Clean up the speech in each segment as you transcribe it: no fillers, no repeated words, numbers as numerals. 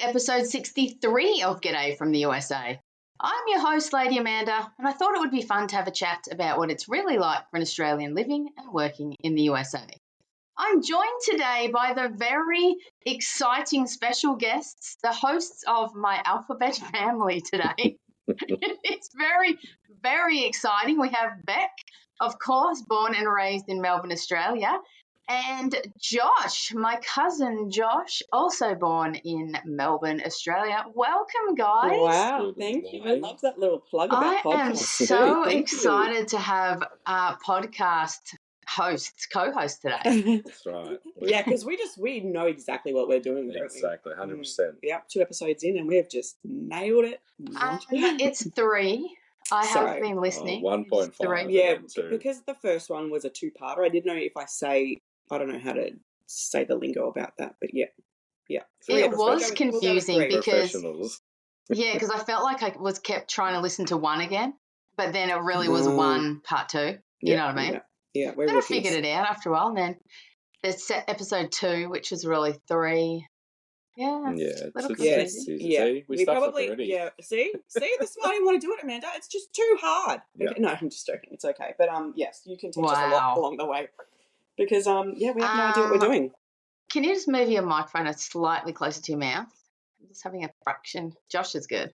episode 63 of G'day from the USA. I'm your host, Lady Amanda, and I thought it would be fun to have a chat about what it's really like for an Australian living and working in the USA. I'm joined today by the very exciting special guests, the hosts of my alphabet family today. It's very, very exciting. We have Bec, of course, born and raised in Melbourne, Australia, and Josh, my cousin Josh, also born in Melbourne, Australia. Welcome, guys. Wow, thank you. I love that little plug about podcasts. I am so excited to have podcast co-host today. That's right. Yeah, because we know exactly what we're doing. Exactly, 100%. Yeah, 2 episodes in and we have just nailed it. It's 3. I have been listening. 1.5. Yeah, because the first one was a 2-parter. I didn't know if I don't know how to say the lingo about that, but yeah. It was confusing because because I felt like I was kept trying to listen to one again, but then it really was one part 2. You know what I mean? Yeah, I kind of figured it out after a while, and then there's episode 2, which was really 3. Yeah, See, we probably already. Yeah. See, this is why I didn't want to do it, Amanda. It's just too hard. Yeah. Okay, no, I'm just joking. It's okay, but yes, you can teach us a lot along the way because we have no idea what we're doing. Can you just move your microphone slightly closer to your mouth? I'm just having a fraction. Josh is good.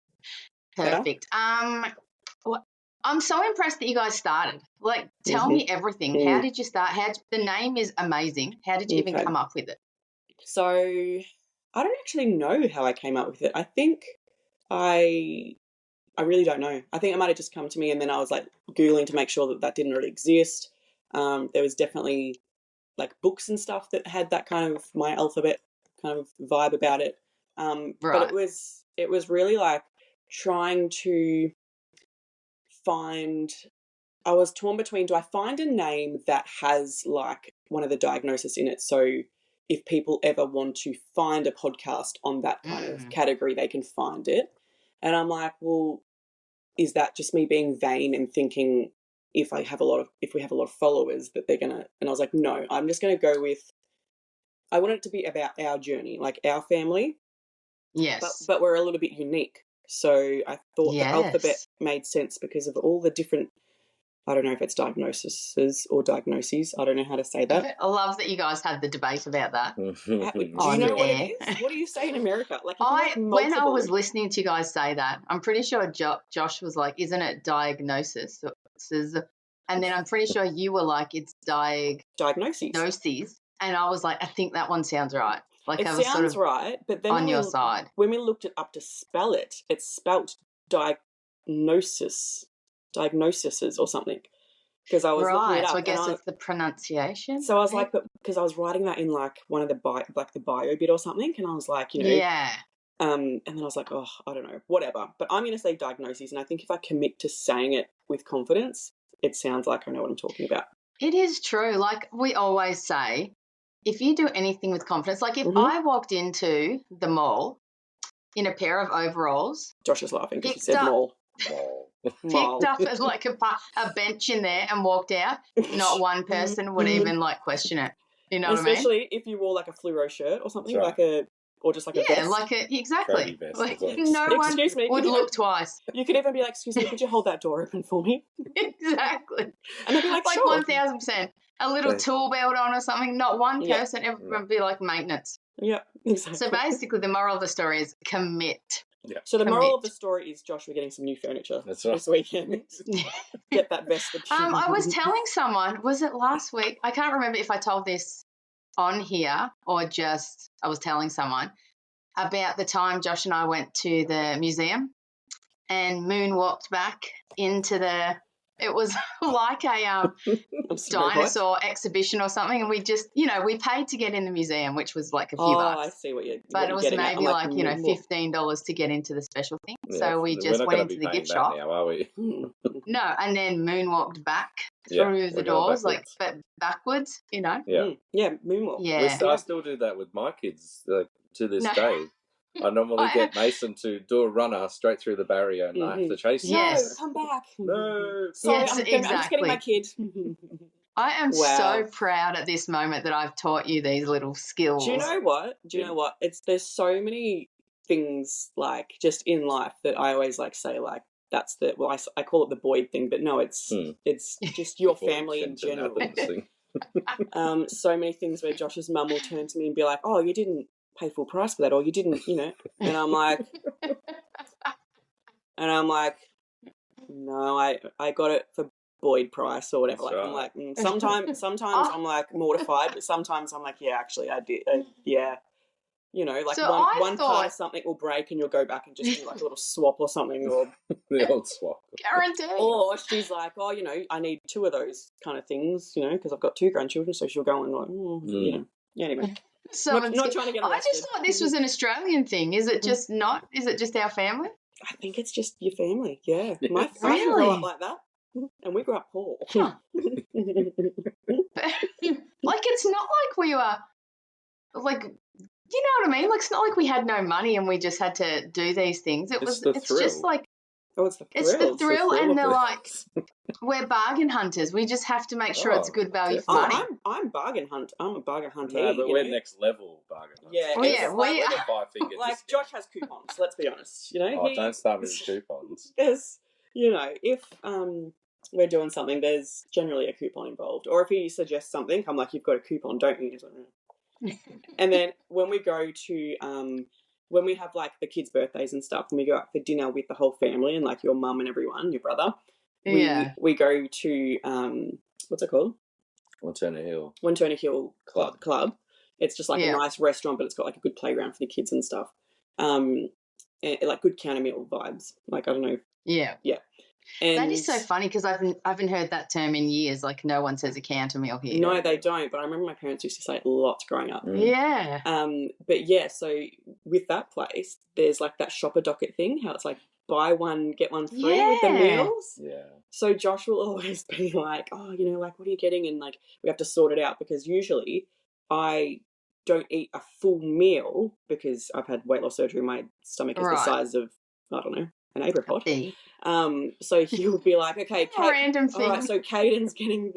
Perfect. I'm so impressed that you guys started. Like, tell me everything. How did you start? The name is amazing. How did you even come up with it? So, I don't actually know how I came up with it. I think I really don't know. I think it might have just come to me, and then I was like Googling to make sure that didn't really exist. There was definitely like books and stuff that had that kind of my alphabet kind of vibe about it. But it was really like trying to I was torn between, do I find a name that has like one of the diagnoses in it? So if people ever want to find a podcast on that kind of category, they can find it. And I'm like, well, is that just me being vain and thinking if we have a lot of followers that they're gonna? And I was like, no, I'm just gonna go with. I want it to be about our journey, like our family. Yes, but we're a little bit unique. So I thought the alphabet made sense because of all the different. I don't know if it's diagnoses or diagnoses. I don't know how to say that. I love that you guys had the debate about that. Do you know what it is? What do you say in America? Like when I was listening to you guys say that, I'm pretty sure Josh was like, "Isn't it diagnosis?" And then I'm pretty sure you were like, "It's diagnoses." And I was like, "I think that one sounds right." Like it I was sounds sort of right, but then on your side. When we looked it up to spell it, it's spelt diagnoses or something. Because I was looking it up, so I guess it's the pronunciation. So I was like, because I was writing that in like one of the bio bit or something, and I was like, and then I was like, oh, I don't know, whatever. But I'm going to say diagnoses, and I think if I commit to saying it with confidence, it sounds like I know what I'm talking about. It is true. Like we always say, if you do anything with confidence, like if I walked into the mall in a pair of overalls. Josh is laughing because he said mall. Picked up like a bench in there and walked out, not one person would even like question it. You know what I mean? Especially if you wore like a fluoro shirt or something, or just like a vest. Yeah, like exactly. Like no one would look twice. You could even be like, "Excuse me, could you hold that door open for me?" Exactly. And they'd be like, sure. 1,000%. A little tool belt on or something. Not one person ever would be like maintenance. Yeah, exactly. So basically, the moral of the story is commit. Yeah. So the moral of the story is, Josh, we're getting some new furniture this weekend. Get that vest. I was telling someone, was it last week? I can't remember if I told this on here or just I was telling someone about the time Josh and I went to the museum and moonwalked back into it was like a dinosaur exhibition or something, and we just, we paid to get in the museum, which was like a few bucks. I see what you're But it was maybe like $15 to get into the special thing. Yeah, so we just went into the gift shop. Now, are we? No, and then moonwalked back through the doors, but backwards, Yeah, moonwalk. Yeah. I still do that with my kids to this day. I normally get Mason to do a runner straight through the barrier and I have to chase him. Yes. No, come back. No. Sorry, I'm just getting my kid. I am so proud at this moment that I've taught you these little skills. Do you know what? There's so many things like just in life that I always like say like that's the I call it the Boyd thing, but no, it's just your family in general. So many things where Josh's mum will turn to me and be like, "Oh, you didn't pay full price for that, or you didn't, you know," and I'm like, no, I got it for Boyd price or whatever. That's like, right. I'm like, sometimes I'm like mortified, but sometimes I'm like, yeah, actually, I did, yeah. You know, like so one part of something will break and you'll go back and just do like a little swap or something, or the old swap. Guaranteed. Or she's like, oh, you know, I need 2 of those kind of things, you know, because I've got 2 grandchildren, so she'll go and like, you know, anyway. Not trying to get arrested. I just thought this was an Australian thing. Is it just not? Is it just our family? I think it's just your family. Yeah, my family grew up like that, and we grew up poor. Huh. Like it's not like we were like. You know what I mean? Like, it's not like we had no money and we just had to do these things. It's just like, it's the thrill. And they're like, we're bargain hunters. We just have to make sure it's good value for money. I'm a bargain hunter. No, but we're next level bargain hunters. Yeah, we are. Like Josh has coupons. Let's be honest. You know, don't start with coupons. There's, you know, if we're doing something, there's generally a coupon involved. Or if he suggests something, I'm like, you've got a coupon, don't you? And then when we go to when we have like the kids' birthdays and stuff, and we go out for dinner with the whole family and like your mum and everyone, your brother, we go to what's it called? Wanturna Hill Club. It's just like a nice restaurant, but it's got like a good playground for the kids and stuff. And like good counter meal vibes. Like I don't know. Yeah. And that is so funny because I haven't heard that term in years. Like no one says a counter meal here. No, they don't. But I remember my parents used to say it lots growing up. Yeah. But yeah, so with that place, there's like that shopper docket thing. How it's like buy one get one free with the meals. Yeah. So Josh will always be like, oh, you know, like what are you getting? And like we have to sort it out because usually I don't eat a full meal because I've had weight loss surgery. My stomach is the size of I don't know. An apricot. So he'll be like, okay, random thing. All right, so Caden's getting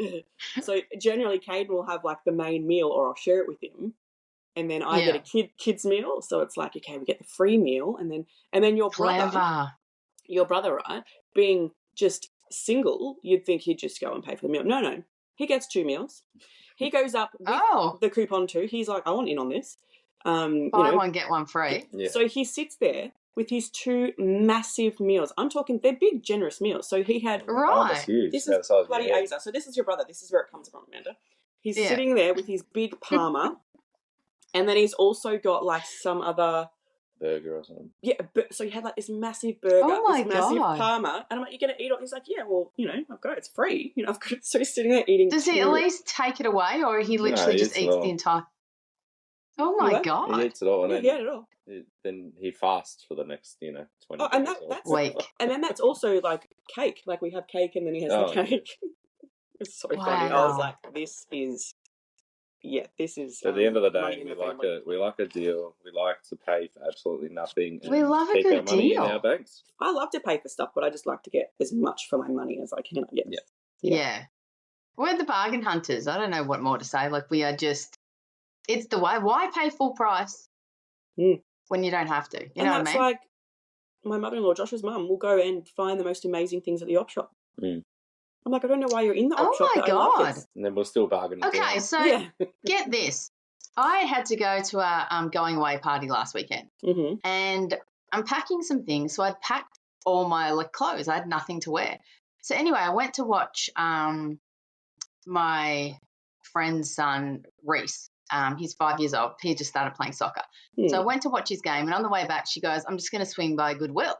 so generally Caden will have like the main meal or I'll share it with him. And then I get a kid's meal. So it's like, okay, we get the free meal and then your brother, right, being just single, you'd think he'd just go and pay for the meal. No. He gets 2 meals. He goes up with the coupon too. He's like, I want in on this. Buy one, get one free. Yeah. So he sits there with his 2 massive meals. I'm talking, they're big, generous meals. So he had... Right. This is bloody Aza. So this is your brother. This is where it comes from, Amanda. He's sitting there with his big Parma. And then he's also got like some other... burger or something. Yeah, so he had like this massive burger, massive Parma. And I'm like, you're going to eat it? He's like, yeah, well, you know, I've got it. It's free. You know, I've got it. So he's sitting there eating... Does he at least take it away or he literally just eats the entire... Oh, my God. He eats it all. And he ate it all. Then he fasts for the next, 20 and days. That's week. And then that's also like cake. Like we have cake and then he has the cake. It's so funny. I was like, this is... At the end of the day, we like a deal. We like to pay for absolutely nothing. And we love a keep good our money deal. in our banks. I love to pay for stuff, but I just like to get as much for my money as I can, I guess. Yeah. We're the bargain hunters. I don't know what more to say. Like we are just... It's the way. Why pay full price when you don't have to? You know what I mean? That's like my mother-in-law, Josh's mum, will go and find the most amazing things at the op shop. I'm like, I don't know why you're in the op shop. Oh, my God. And then we'll still bargain. Okay, so get this. I had to go to a going away party last weekend and I'm packing some things. So I'd packed all my clothes. I had nothing to wear. So anyway, I went to watch my friend's son, Reese. He's 5 years old. He just started playing soccer. So I went to watch his game, and on the way back, she goes, I'm just going to swing by Goodwill.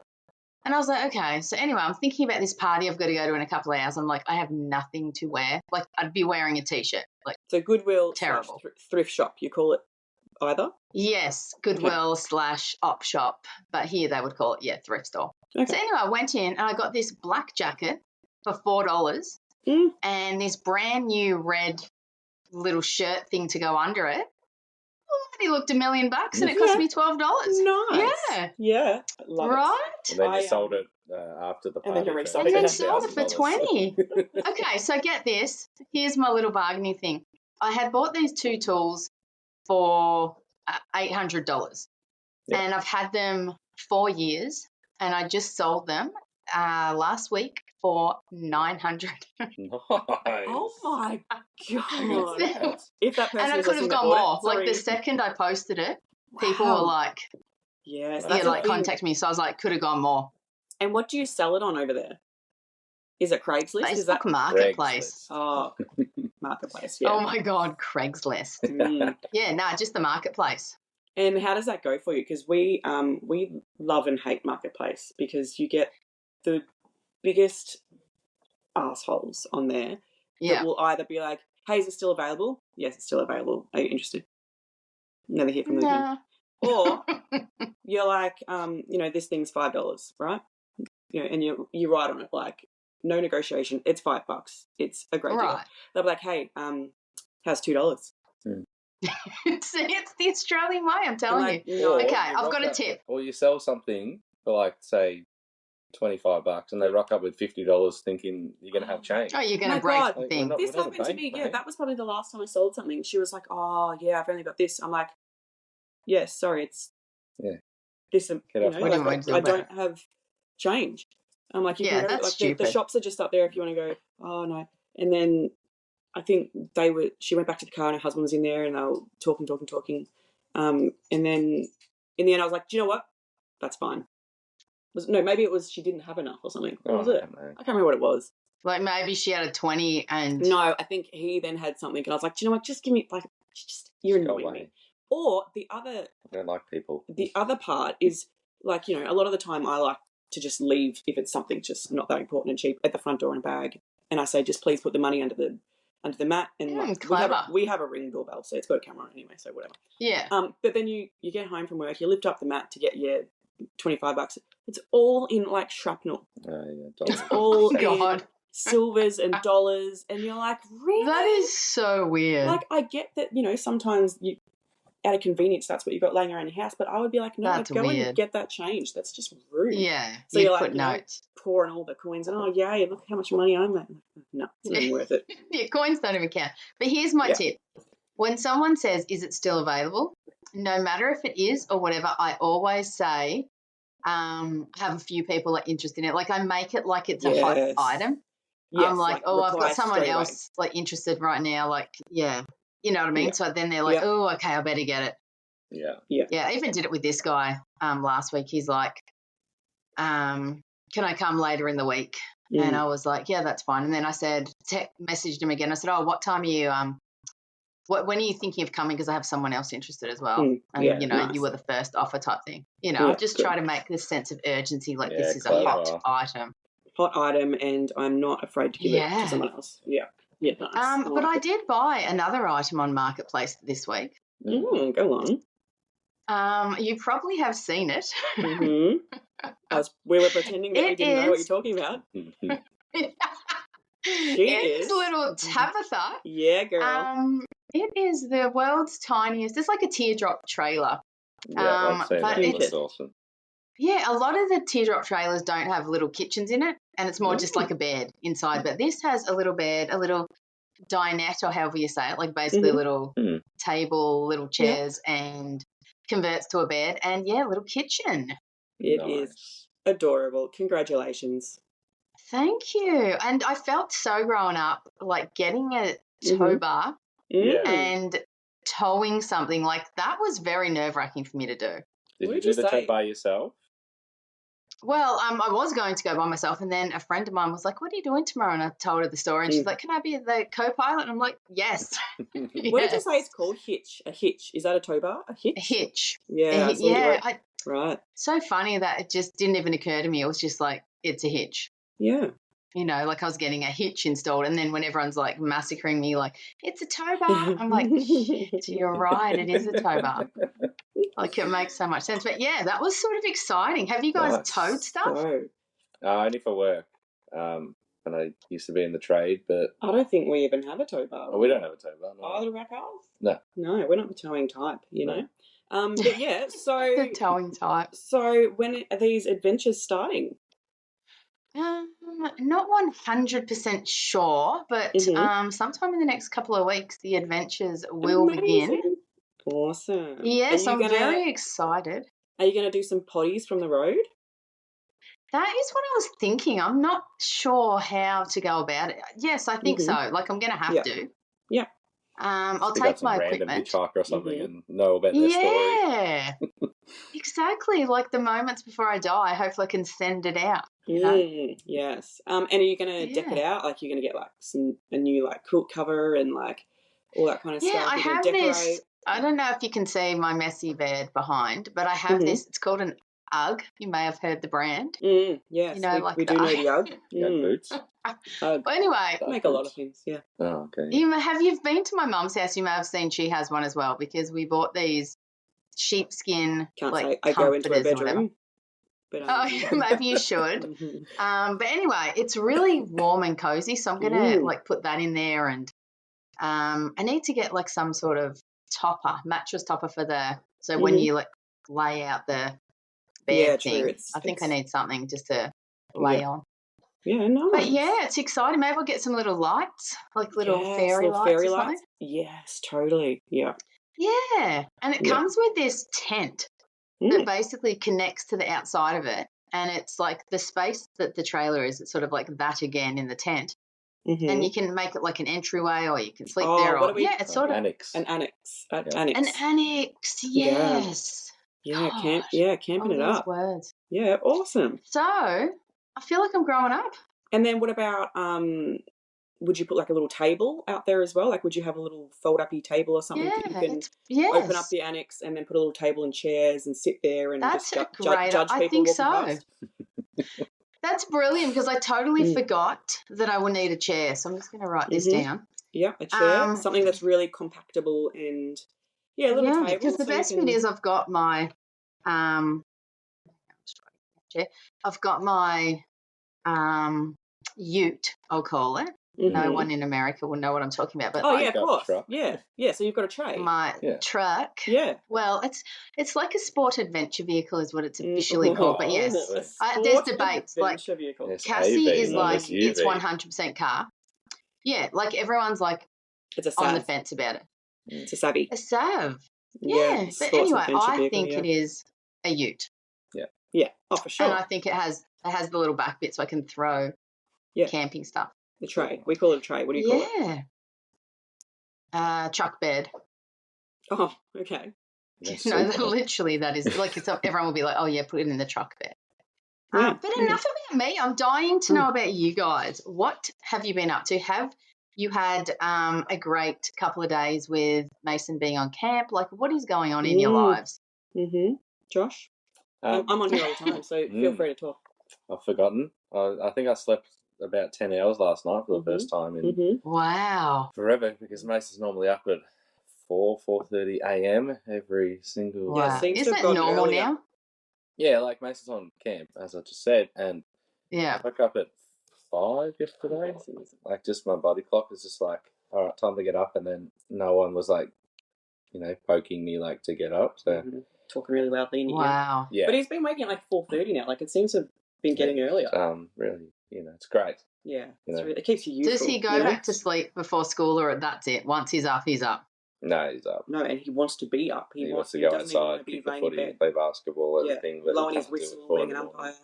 And I was like, okay. So anyway, I'm thinking about this party I've got to go to in a couple of hours. I'm like, I have nothing to wear. Like, I'd be wearing a T-shirt. Like, so Goodwill terrible. Thrift shop, you call it either? Yes, Goodwill / op shop. But here they would call it, thrift store. Okay. So anyway, I went in, and I got this black jacket for $4 and this brand new red little shirt thing to go under it. He looked $1 million and it cost me $12. Nice. Yeah. Love right? It. And then you sold it after the party. And then you sold it for $20. Okay, so get this. Here's my little bargaining thing. I had bought these 2 tools for $800. and I've had them 4 years, and I just sold them last week for $900. Nice. Oh my How good's God. that? If that person And I is could have listening that gone bought more. it, Like the sorry. second I posted it, people Wow. were like, Yes, yeah, that's like the thing. contact me. So I was like, could have gone more. And what do you sell it on over there? Is it Craigslist? Is that Facebook Marketplace. Craigslist. Oh, Marketplace, yeah. Oh my God, Craigslist. Mm. Yeah, no, just the Marketplace. And how does that go for you? Because we love and hate Marketplace because you get the biggest assholes on there Yeah. that will either be like, "Hey, is it still available? Yes, it's still available. Are you interested?" Never hear from them again. Nah. Or you're like, this thing's $5, right? And you write on it like, no negotiation. It's $5. It's a great deal. Right. They'll be like, hey, how's $2? See, it's the Australian way, I'm telling like, you. no. Okay, you I've got a rock tip. up, or you sell something for like, say, $25, and they rock up with $50 thinking you're going to have change. Oh, you're going My to break God. the Like, thing. we're This not a happened to bank, me. Yeah, mate. that was probably the last time I sold something. She was like, oh, yeah, I've only got this. I'm like, yeah, sorry, it's this. Get off What do you like, want to do I about don't have change. I'm like, you Yeah, can go, that's like the stupid. shops are just up there if you want to go. Oh no, and then I think she went back to the car and her husband was in there and they were talking. And then in the end I was like, do you know what? That's fine. Maybe it was she didn't have enough or something. What was it? I can't remember what it was. Like maybe she had a 20 and... No, I think he then had something and I was like, do you know what? Just give me, like, you're annoying me. Or I don't like people. The other part is, like, a lot of the time I like to just leave if it's something just not that important and cheap at the front door in a bag, and I say just please put the money under the mat, and we have a Ring doorbell, so it's got a camera on anyway, so whatever. Yeah. But then you get home from work, you lift up the mat to get your $25. It's all in like shrapnel. It's all in silvers and dollars, and you're like, really? That is so weird. Like, I get that, sometimes you, out of convenience, that's what you've got laying around your house, but I would be like, no, that's go weird. and get that change. That's just rude. Yeah. So you're put like, notes. Pouring all the coins, and oh, yay, look how much money I'm making. No, it's not even worth it. Yeah, coins don't even count. But here's my tip. When someone says, is it still available? No matter if it is or whatever, I always say, have a few people that are interested in it. Like, I make it like it's a hot item. Yes, I'm like, oh, I've got someone else like interested right now. Like, yeah, you know what I mean? Yeah. So then they're like, oh, okay, I better get it. Yeah. I even did it with this guy last week. He's like, can I come later in the week? And I was like, yeah, that's fine. And then I said, messaged him again. I said, oh, what time are you, when are you thinking of coming? Because I have someone else interested as well. And, you were the first offer type thing. I just try to make this sense of urgency, like this is a hot item. Hot item, and I'm not afraid to give it to someone else. Yeah. Yeah, nice. But I did buy another item on Marketplace this week. Go on. You probably have seen it. Mm-hmm. We were pretending that we didn't know what you're talking about. It's little Tabitha. Yeah, girl. It is the world's tiniest. It's like a teardrop trailer. Yeah, I've seen that. It looks awesome. Yeah, a lot of the teardrop trailers don't have little kitchens in it, and it's more just like a bed inside. But this has a little bed, a little dinette, or however you say it, like basically a little table, little chairs, and converts to a bed, and a little kitchen. It is adorable. Congratulations. Thank you. And I felt so grown up, like getting a tow bar and towing something, like that was very nerve-wracking for me to do. Did you do the tow bar yourself? Well, I was going to go by myself, and then a friend of mine was like, what are you doing tomorrow? And I told her the story, and she's like, can I be the co-pilot? And I'm like, yes. What did you say it's called? Hitch. A hitch. Is that a tow bar? A hitch? A hitch. Yeah. Right. So funny that it just didn't even occur to me. It was just like, it's a hitch. Yeah. Like I was getting a hitch installed, and then when everyone's like massacring me, like, it's a tow bar, I'm like, shit, you're right, it is a tow bar. Like, it makes so much sense. But yeah, that was sort of exciting. Have you guys towed stuff? Only for work. And I used to be in the trade, but I don't think we even have a tow bar. Oh, we don't have a tow bar. No. Either of our cars? No, we're not the towing type. Know. But yeah, so the towing type. So when are these adventures starting? Not 100% sure, but sometime in the next couple of weeks, the adventures will begin. Awesome. Yes, I'm very excited. Are you going to do some potties from the road? That is what I was thinking. I'm not sure how to go about it. Yes, I think so. Like, I'm going to have to. Yeah. I'll Pick take up some my random equipment. hitchhiker or something and know about their story. Yeah, exactly. Like the moments before I die, hopefully I can send it out. You know? Yes. And are you going to deck it out? Like, you're going to get like a new like quilt cover and like all that kind of stuff. I have this. I don't know if you can see my messy bed behind, but I have this. It's called an UGG. You may have heard the brand. Yes, you know, we do know the UGG. Boots. Well, anyway, make a lot of things. Yeah. Oh, okay. Have you been to my mum's house? You may have seen she has one as well, because we bought these sheepskin Say I go into a bedroom. But maybe you should. But anyway, it's really warm and cozy, so I'm gonna like put that in there, and I need to get like some sort of mattress topper for when you like lay out the bed thing. I think I need something just to lay on. Yeah, nice. But yeah, it's exciting. Maybe we'll get some little lights, like little fairy lights or something. Yes, totally. Yeah. Yeah, and it comes with this tent that basically connects to the outside of it, and it's like the space that the trailer is. It's sort of like that again in the tent, and you can make it like an entryway, or you can sleep there. It's sort of an annex. An annex, yes. Yeah, camping it up. Words. Yeah, awesome. So I feel like I'm growing up. And then what about would you put like a little table out there as well? Like, would you have a little fold-uppy table or something that you can open up the annex and then put a little table and chairs and sit there and just judge people I think so. past? That's brilliant, because I totally forgot that I would need a chair. So I'm just going to write this down. Yeah, a chair, something that's really compactable and a little table. Because the best bit is I've got my ute, I'll call it. No one in America will know what I'm talking about. But of course. Truck. Yeah. So you've got a tray. My truck. Yeah. Well, it's like a sport adventure vehicle is what it's officially called. But yes, there's debates. Like Cassie is like it's 100% car. Yeah, like everyone's like it's on the fence about it. It's a savvy. A Sav. Yeah. But anyway, I think it is a ute. Yeah. Yeah. Oh, for sure. And I think it has the little back bit so I can throw camping stuff. The tray. We call it a tray. What do you call it? Yeah. Truck bed. Oh, okay. No, literally that is like everyone will be like, oh yeah, put it in the truck bed. But enough about me. I'm dying to know about you guys. What have you been up to? Have you had a great couple of days with Mason being on camp? Like, what is going on in your lives? Josh? I'm on here all the time, so feel free to talk. I've forgotten. I think I slept about 10 hours last night for the first time in forever, because Mason's normally up at 4:30 a.m. every single day. Is it normal now? Yeah, like Mason's on camp, as I just said, and I woke up at 5 yesterday. Like, just my body clock was just like, all right, time to get up, and then no one was like, poking me like to get up. So talking really loudly. Wow. Yeah. But he's been waking at like 4:30 now. Like, it seems to have been getting earlier. Really, it's great. Yeah, it keeps you useful. Does he go back to sleep before school, or that's it? Once he's up, he's up? No, he's up. No, and he wants to be up. He wants to go outside, kick the footy, play basketball, everything. Blowing his whistle, being an umpire.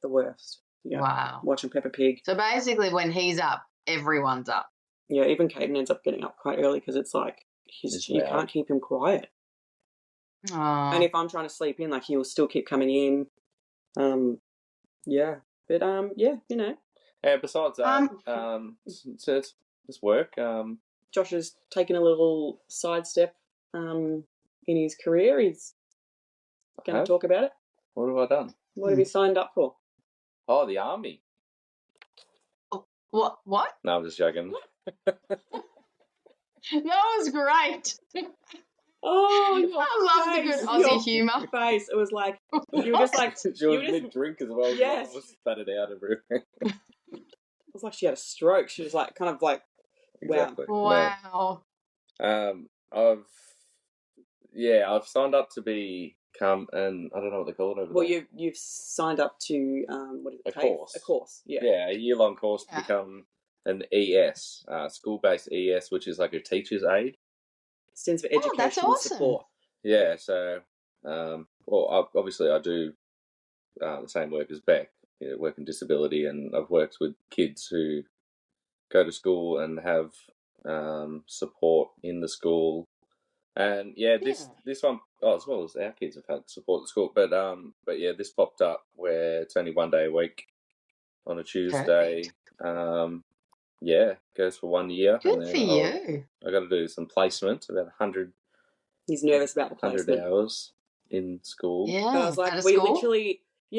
The worst. Yeah. Wow. Watching Peppa Pig. So basically, when he's up, everyone's up. Yeah, even Caden ends up getting up quite early because it's like you can't keep him quiet. Aww. And if I'm trying to sleep in, like, he'll still keep coming in. Yeah. But Yeah, besides that, it's work. Josh has taken a little sidestep in his career. He's going to talk about it. What have I done? What have you signed up for? Oh, the army. What? No, I'm just joking. That was great. Oh, I love the good Aussie humour. Face. It was like you were just like she was mid-drink as well. Yes, was spattered out everywhere. It was like she had a stroke. She was like kind of like exactly. Wow. I've signed up to become and I don't know what they call it over there. Well, you've signed up to what is it? A course. Yeah, a year-long course to become an ES, school-based ES, which is like a teacher's aide. Stands for education that's awesome. support. Yeah, so well, obviously I do the same work as Bec, work in disability, and I've worked with kids who go to school and have support in the school. And this one, as well as our kids have had support at school, but yeah, this popped up where it's only 1 day a week on a Tuesday. Goes for 1 year. Good and then for you. I got to do some placement, about 100. He's nervous about the placement. 100 hours in school. Yeah, but I was like,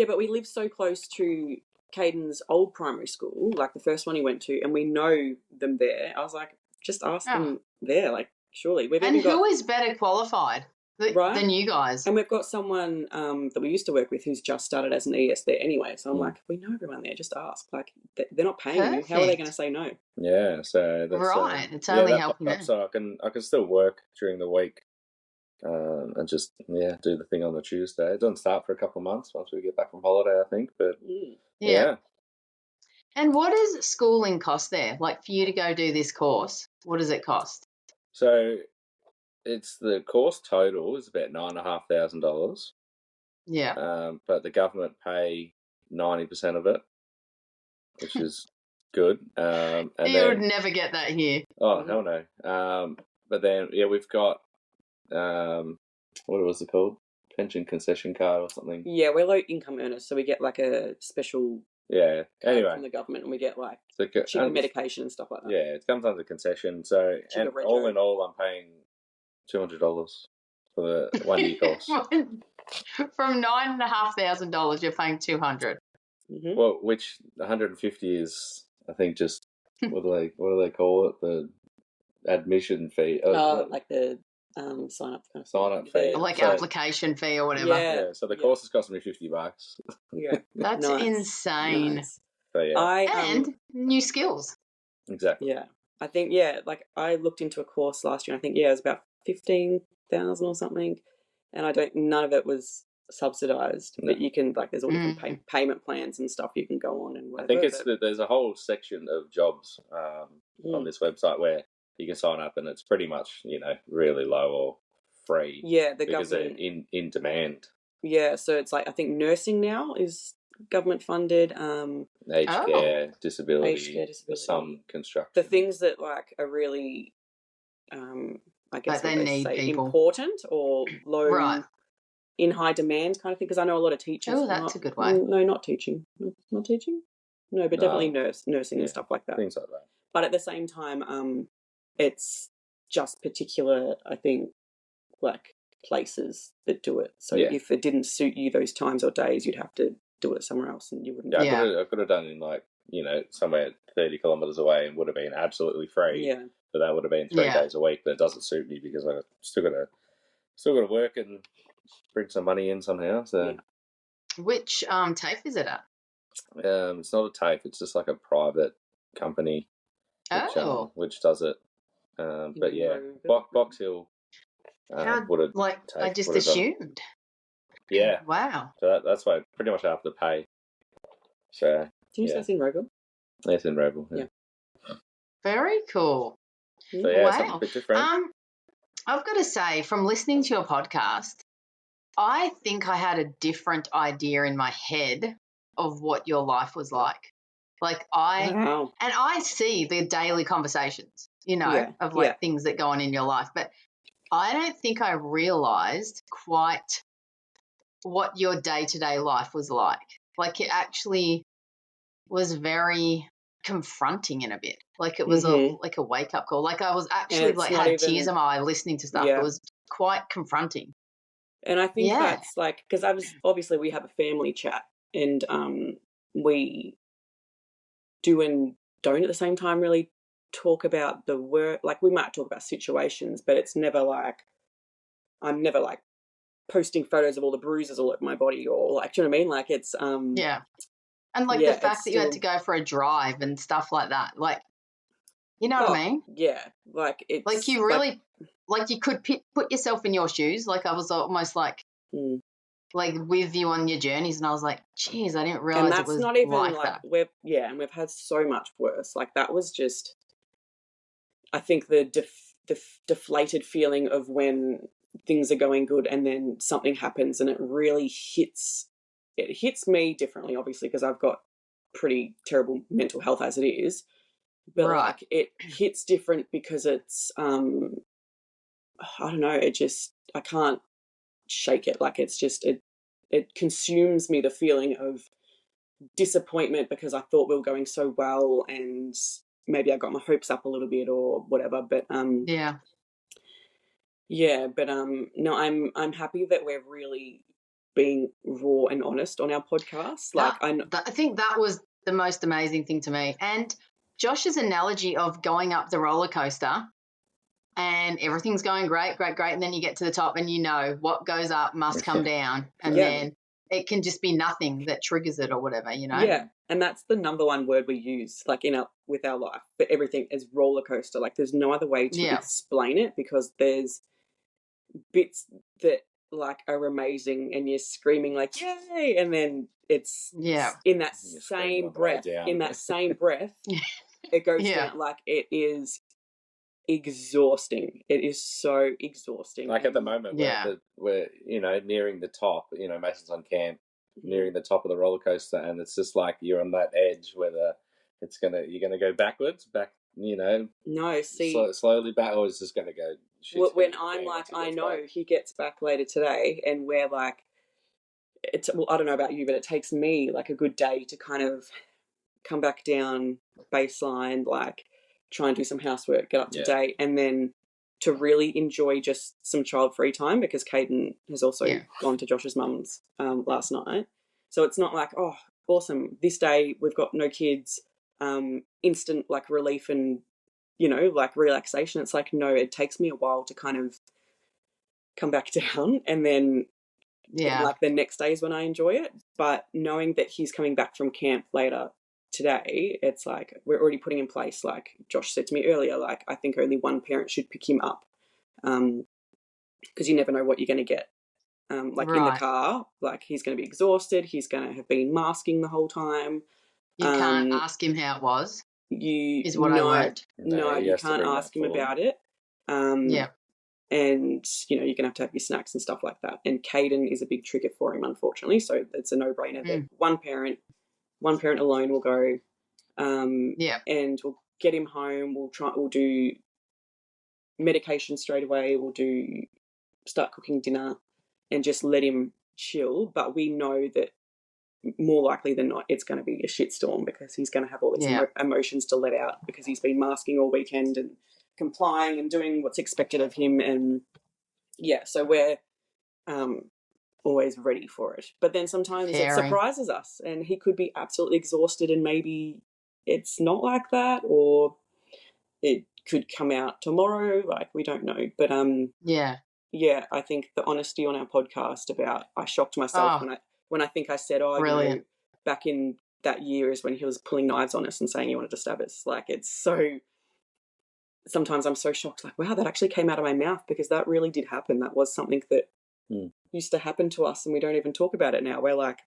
but we live so close to Caden's old primary school, like the first one he went to, and we know them there. I was like, just ask them there, like, surely. Who is better qualified than you guys? And we've got someone that we used to work with who's just started as an ES there anyway. So I'm like, we know everyone there. Just ask. Like, they're not paying you. How are they going to say no? Yeah, so that's right. It's only helping them. So I can still work during the week, and just do the thing on the Tuesday. It doesn't start for a couple of months once we get back from holiday, I think. But yeah. And what does schooling cost there? Like, for you to go do this course, what does it cost? So it's the course total is about $9,500. Yeah. But the government pay 90% of it, which is good. And you would never get that here. Oh, hell no. But then we've got what was it called? Pension concession card or something. Yeah, we're low income earners, so we get like a special anyway from the government, and we get like cheaper medication and stuff like that. Yeah, it comes under concession. So and all in all, I'm paying $200 for the 1 year course. From $9,500, you're paying $200. Mm-hmm. Well, which 150 is, I think, just what do they call it? The admission fee. Like the sign up fee, like application fee or whatever. Yeah. So the course is costing me $50. Yeah, that's insane. Nice. So and new skills. Exactly. Yeah, I think like I looked into a course last year. I think it was about 15,000 or something, and none of it was subsidized. No. But you can there's all different payment plans and stuff you can go on and whatever. I think there's a whole section of jobs on this website where you can sign up, and it's pretty much really low or free. Yeah, because they're in demand. Yeah, so it's like I think nursing now is government funded. Aged care, disability, some construction. The things that are really, I guess they need people. Important or low, in high demand kind of thing. Because I know a lot of teachers. Oh, that's a good way. No, not teaching. Not teaching. No, but definitely nursing and stuff like that. Things like that. But at the same time, it's just particular, I think, places that do it. So if it didn't suit you those times or days, you'd have to do it somewhere else, and you wouldn't. I could have done in somewhere 30 kilometres away, and would have been absolutely free. Yeah, but that would have been 3 days a week. But it doesn't suit me because I still got to work and bring some money in somehow. So, which TAFE is it at? It's not a TAFE. It's just like a private company, which does it. But Box Hill. I just assumed. Yeah. Wow. So that's why pretty much I have to pay. So. Did you say it's in Roeville? It's in Roeville. Yeah. Very cool. So something a bit different. I've got to say, from listening to your podcast, I think I had a different idea in my head of what your life was like. And I see the daily conversations, of things that go on in your life, but I don't think I realised quite what your day-to-day life was like. It actually was very confronting in a bit. It was a wake-up call. I was actually had tears in my eye listening to stuff. It was quite confronting. And I think that's because obviously we have a family chat, and we do and don't at the same time really talk about the work. We might talk about situations, but it's never I'm never posting photos of all the bruises all over my body, or do you know what I mean? It's and the fact that you had to go for a drive and stuff like that, you know what I mean? Yeah, it's you really you could put yourself in your shoes. I was almost with you on your journeys, and I was like, geez, I didn't realize it was not even that. And we've had so much worse. That was just, I think, the deflated feeling of when things are going good and then something happens and it really hits me differently, obviously, because I've got pretty terrible mental health as it is. But Right. like it hits different because it's I don't know, I can't shake it. Like it's just it consumes me, the feeling of disappointment because I thought we were going so well and maybe I got my hopes up a little bit or whatever. But no, I'm happy that we're really being raw and honest on our podcast. Like I think that was the most amazing thing to me. And Josh's analogy of going up the roller coaster and everything's going great, and then you get to the top and you know what goes up must come down, and then it can just be nothing that triggers it or whatever, you know? Yeah, and that's the number one word we use, like with our life. But everything is roller coaster. Like there's no other way to explain it, because there's bits that like are amazing and you're screaming like yay, and then it's in that same breath, it goes down. Like it is exhausting. It is so exhausting. Like at the moment, we're nearing the top. Mason's on camp, nearing the top of the roller coaster, and it's just like you're on that edge whether you're gonna go backwards, No, see, slowly back, or it's just gonna go. When I'm like, I know he gets back later today, and we're like, I don't know about you, but it takes me like a good day to kind of come back down baseline, like try and do some housework, get up to date, and then to really enjoy just some child-free time, because Caden has also gone to Josh's mum's last night. So it's not like, oh, awesome, this day we've got no kids, instant like relief and, like relaxation. It's like, no, it takes me a while to kind of come back down, and then like the next day is when I enjoy it. But knowing that he's coming back from camp later today, it's like we're already putting in place, like Josh said to me earlier, like I think only one parent should pick him up, because you never know what you're going to get. Like in the car, like he's going to be exhausted, he's going to have been masking the whole time. You can't ask him how it was. I learned. No, you can't ask him about it. And you're going to have your snacks and stuff like that. And Caden is a big trigger for him, unfortunately. So it's a no-brainer that one parent alone will go, and we'll get him home. We'll do medication straight away. We'll start cooking dinner and just let him chill. But we know that more likely than not, it's going to be a shitstorm, because he's going to have all these emotions to let out, because he's been masking all weekend and complying and doing what's expected of him. And so we're always ready for it. But then sometimes it surprises us, and he could be absolutely exhausted, and maybe it's not like that, or it could come out tomorrow. Like we don't know. But I think the honesty on our podcast about, I shocked myself when I think I said, back in that year is when he was pulling knives on us and saying he wanted to stab us. Like it's so. Sometimes I'm so shocked, like, wow, that actually came out of my mouth, because that really did happen. That was something that used to happen to us, and we don't even talk about it now. We're like,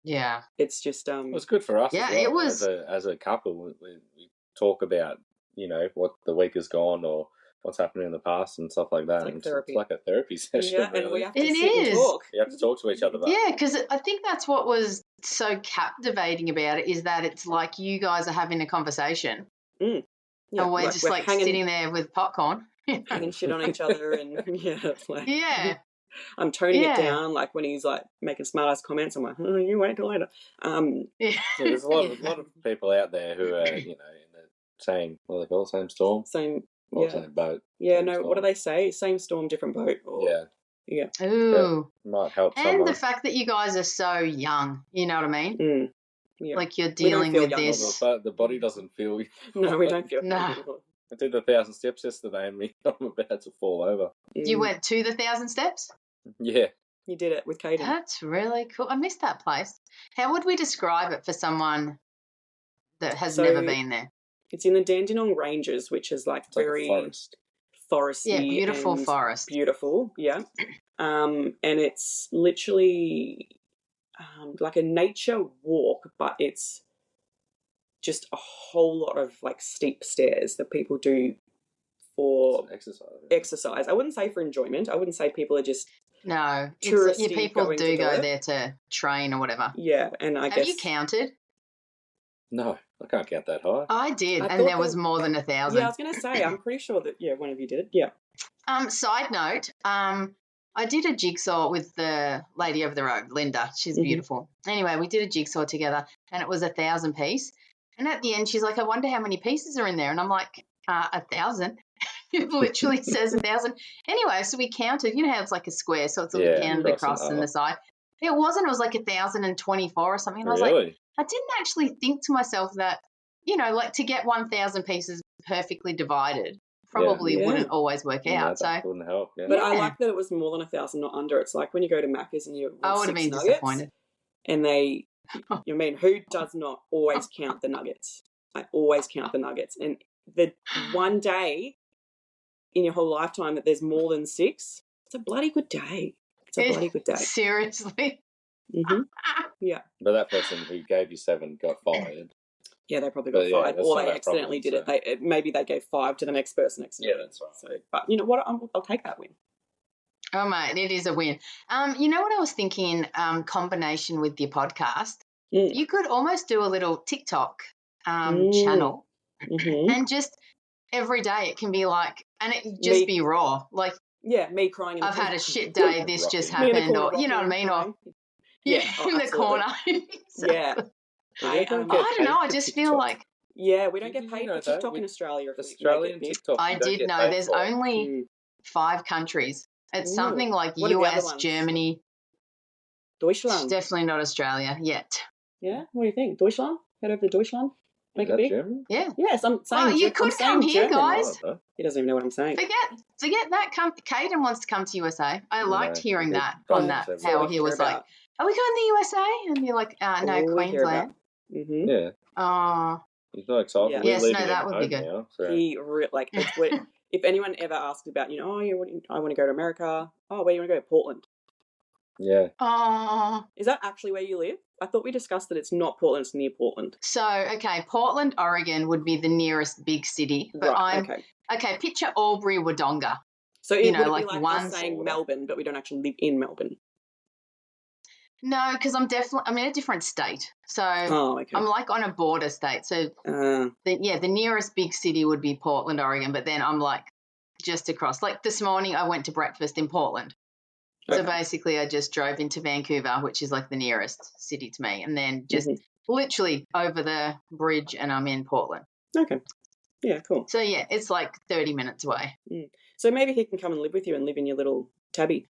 it's just it was good for us. Yeah, as well. It was as a couple. We talk about what the week has gone, or what's happened in the past and stuff like that. It's like therapy. It's like a therapy session. Yeah, really. And we have to sit and talk. You have to talk to each other about it. Yeah, because I think that's what was so captivating about it, is that it's like you guys are having a conversation. Yeah, and we're just like sitting there with popcorn. Hanging shit on each other, and it's like, I'm toning it down. Like when he's like making smart-ass comments, I'm like, you wait till later. There's a lot of people out there who are, in the same, what do they call it, same storm? Same boat. Yeah, same no, storm. What do they say? Same storm, different boat. Or, yeah. Ooh. Might help and someone. The fact that you guys are so young, you know what I mean? Yeah. Like you're dealing with young. this. The body doesn't feel. No, we don't feel. No. I did the 1,000 steps yesterday, and I'm about to fall over. You went to the 1,000 steps? Yeah. You did it with Caden. That's really cool. I missed that place. How would we describe it for someone that has never been there? It's in the Dandenong Ranges, which is like very foresty. Yeah, beautiful forest. Beautiful, yeah. And it's literally like a nature walk, but it's just a whole lot of like steep stairs that people do for exercise. I wouldn't say for enjoyment. I wouldn't say people are just touristy. People going do to go it. there to train or whatever. Yeah, and I guess. Have you counted? No, I can't count that high. I did, and there was more than 1,000. Yeah, I was going to say, I'm pretty sure that one of you did. Yeah. Side note, I did a jigsaw with the lady over the road, Linda. She's beautiful. Anyway, we did a jigsaw together, and it was 1,000 piece. And at the end, she's like, "I wonder how many pieces are in there." And I'm like, 1,000. It literally says 1,000. Anyway, so we counted. You know how it's like a square, so it's counted across and the side. It wasn't. It was like 1,024 or something. And I was like, I didn't actually think to myself that, like to get 1,000 pieces perfectly divided probably wouldn't always work out. So that wouldn't help. Yeah. But I like that it was more than 1,000, not under. It's like when you go to Macca's and you I would have been disappointed. And they, who does not always count the nuggets? I always count the nuggets. And the one day in your whole lifetime that there's more than 6, it's a bloody good day. It's a bloody good day. Seriously. Mm-hmm. Yeah. But that person who gave you 7 got fired. Yeah, they probably got fired, or they accidentally did it. Maybe they gave 5 to the next person accidentally. Yeah, that's right. So, but you know what? I'll take that win. Oh, mate, it is a win. You know what I was thinking, combination with your podcast? You could almost do a little TikTok channel and just every day it can be like, and it just be raw. Like, me crying in the I've had a shit day, this just happened, or you know what I mean? Or in the corner. Yeah. I don't know. I just feel like we don't get paid for TikTok in Australia. Australian TikTok. I did know there's only 5 countries. It's something like US, Germany. Deutschland. It's definitely not Australia yet. Yeah, what do you think? Deutschland? Head over to Deutschland. Make it big. German? Yeah. Yes, I'm saying. Well, you could come here, German. guys. He doesn't even know what I'm saying. Forget that. Caden wants to come to USA. I liked hearing that on that. How he was like, "Are we going to the USA?" And you're like, "No, Queensland." Mm-hmm. Yeah. Oh. He's not excited. Yeah. Yes, no, that would be good. Now, so. It's what, if anyone ever asks about, I want to go to America. Oh, where do you want to go? Portland. Yeah. Oh. Is that actually where you live? I thought we discussed that it's not Portland, it's near Portland. So, okay, Portland, Oregon would be the nearest big city. But okay, picture Albury, Wodonga. So it would be like us saying Melbourne, but we don't actually live in Melbourne. No, because I'm in a different state. So I'm like on a border state. So the nearest big city would be Portland, Oregon, but then I'm like just across. Like this morning I went to breakfast in Portland. So basically I just drove into Vancouver, which is like the nearest city to me, and then just literally over the bridge and I'm in Portland. Okay. Yeah, cool. So yeah, it's like 30 minutes away. So maybe he can come and live with you and live in your little tabby.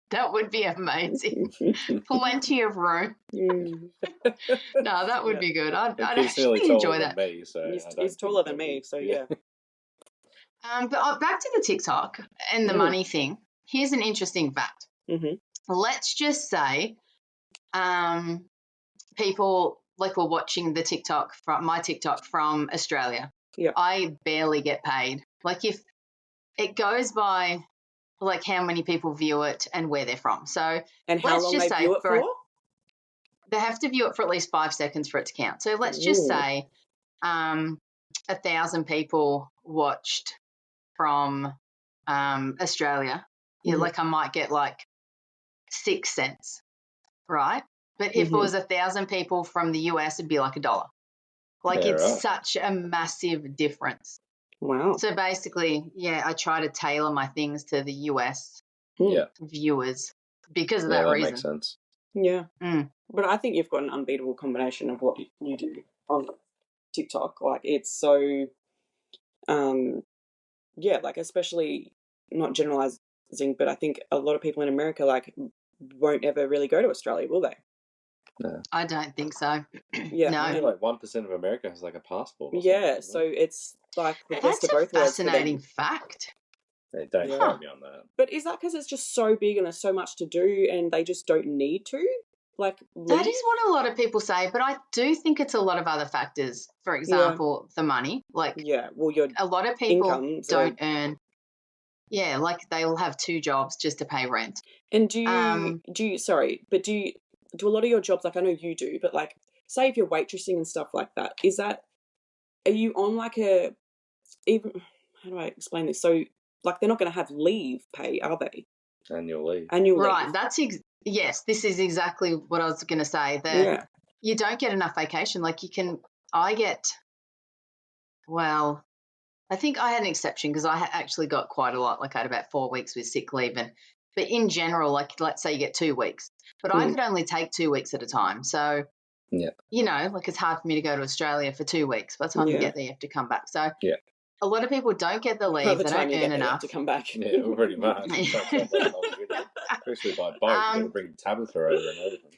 That would be amazing. Plenty of room. No, that would be good. I'd actually enjoy that. He's taller than me, so yeah. But back to the TikTok and the money thing. Here's an interesting fact. Let's just say people like were watching the TikTok from my TikTok from Australia. Yeah. I barely get paid. Like if it goes by like how many people view it and where they're from. So and how long they view it for? They have to view it for at least 5 seconds for it to count. So let's just say 1,000 people watched from Australia. Yeah, like I might get like 6 cents, right? But if it was 1,000 people from the US, it'd be like $1. Like it's such a massive difference. Wow. So basically, I try to tailor my things to the US viewers because of that reason. That makes sense. Yeah. But I think you've got an unbeatable combination of what you do on TikTok. Like it's so, like especially not generalizing, but I think a lot of people in America like won't ever really go to Australia, will they? No. I don't think so. No. I think like 1% of America has like a passport. So it's like the best of both worlds. That's a fascinating fact. They don't quote me on that. But is that because it's just so big and there's so much to do and they just don't need to? Like that is what a lot of people say, but I do think it's a lot of other factors. For example, the money. Like a lot of people don't earn. Yeah, like they will have 2 jobs just to pay rent. And do a lot of your jobs, like I know you do, but like say if you're waitressing and stuff like that, are you on like a even, how do I explain this? So, like, they're not going to have leave pay, are they? Annual leave. Right. Yes, this is exactly what I was going to say. That you don't get enough vacation. Like I think I had an exception because I actually got quite a lot. Like I had about 4 weeks with sick leave. But in general, like let's say you get 2 weeks, but I could only take 2 weeks at a time. So, like it's hard for me to go to Australia for 2 weeks. By the time you get there, you have to come back. So a lot of people don't get the leave. By the they time don't you earn get there, enough. you have to come back. Yeah, pretty much. Especially by boat. You got to bring Tabitha over and everything.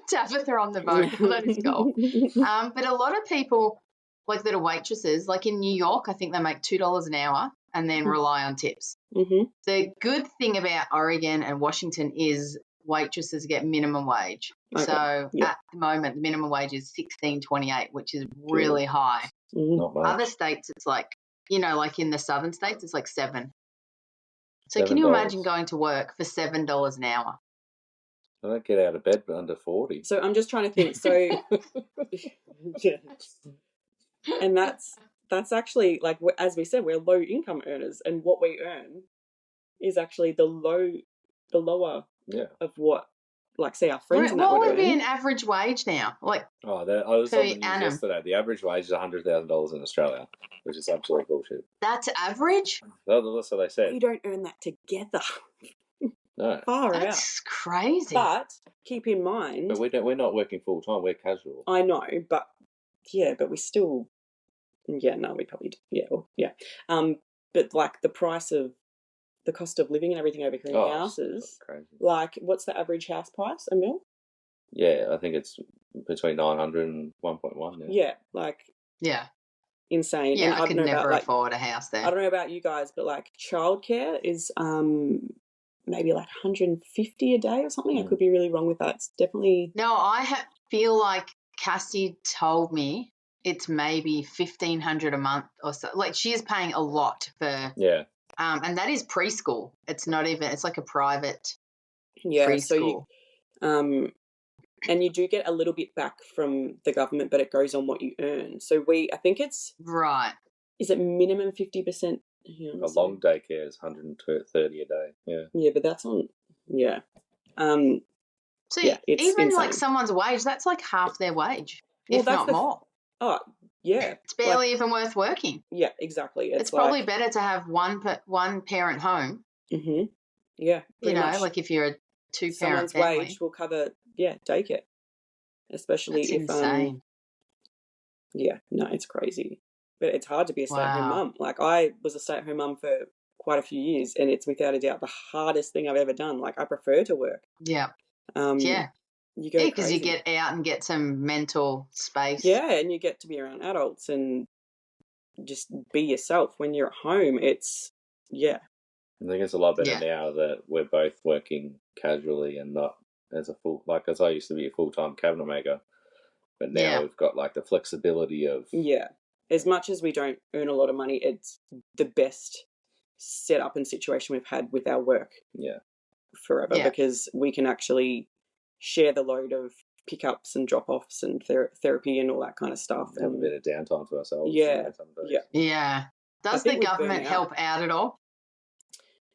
Tabitha on the boat. That is gold. But a lot of people, like that are waitresses, like in New York, I think they make $2 an hour and then rely on tips. Mm-hmm. The good thing about Oregon and Washington is waitresses get minimum wage. Okay. So at the moment, the minimum wage is $16.28, which is really high. Mm-hmm. Not much. Other states, it's like, like in the southern states, it's like $7. So can you imagine going to work for $7 an hour? I don't get out of bed under 40. So I'm just trying to think. So, and that's actually, like, as we said, we're low income earners, and what we earn is actually the lower of what, like, say our friends and that what would would be earn. an average wage now? Like, I was on the news annum. yesterday. The average wage is $100,000 in Australia, which is absolute bullshit. That's average? That's what they said. You don't earn that together. No. Far out. That's crazy. But keep in mind... But we're not working full-time. We're casual. I know, but we still... Yeah, no, we probably do. Yeah. But, like, the cost of living and everything over here in houses... Crazy. Like, what's the average house price? $1 million? Yeah, I think it's between 900 and 1.1. Yeah, like... Yeah. Insane. Yeah, and I could never afford a house there. I don't know about you guys, but, like, childcare is... maybe like 150 a day or something. I could be really wrong with that. It's definitely... No, I feel like Cassie told me it's maybe $1,500 a month or so. Like she is paying a lot for... Yeah. And that is preschool. It's not even... It's like a private preschool. So you, and you do get a little bit back from the government, but it goes on what you earn. So I think it's... Right. Is it minimum 50%? A long daycare is $130 a day. Yeah. Yeah, but that's on... Yeah. So even insane. Like someone's wage, that's like half their wage, if not more. Oh, yeah. It's barely even worth working. Yeah, exactly. It's probably better to have one parent home. Mm-hmm. Yeah. Much. Like if you're a two-parent family. Someone's wage will cover, daycare. Especially that's if... insane. Yeah, no, it's crazy. But it's hard to be a stay-at-home mum. Like, I was a stay-at-home mum for quite a few years, and it's without a doubt the hardest thing I've ever done. Like, I prefer to work. Yeah. Yeah. You go because you get out and get some mental space. Yeah, and you get to be around adults and just be yourself. When you're at home, it's, I think it's a lot better now that we're both working casually and not as a full... Like, as I used to be a full-time cabinet maker, but now we've got, like, the flexibility of... Yeah. As much as we don't earn a lot of money, it's the best setup and situation we've had with our work. Yeah. Forever, because we can actually share the load of pickups and drop-offs and therapy and all that kind of stuff. Have a bit of downtime to ourselves. Yeah. Yeah. Does the government help out at all?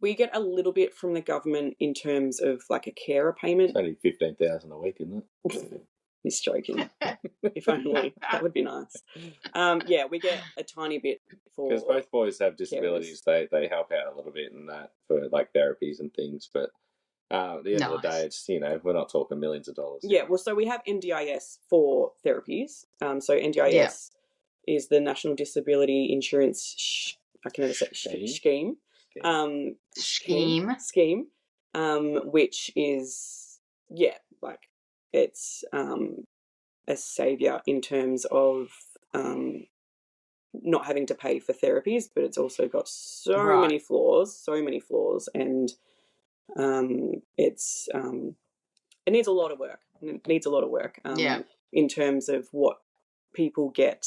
We get a little bit from the government in terms of like a carer payment. It's only $15,000 a week, isn't it? He's joking. If only. That would be nice. We get a tiny bit for... Because both boys have disabilities. They help out a little bit in that for, like, therapies and things. But at the end of the day, it's, we're not talking millions of dollars. Yeah, well, so we have NDIS for therapies. So NDIS is the National Disability Insurance... I can never say... Scheme. Scheme. Which is... Yeah, like... It's a saviour in terms of not having to pay for therapies, but it's also got so many flaws, and it's it needs a lot of work. In terms of what people get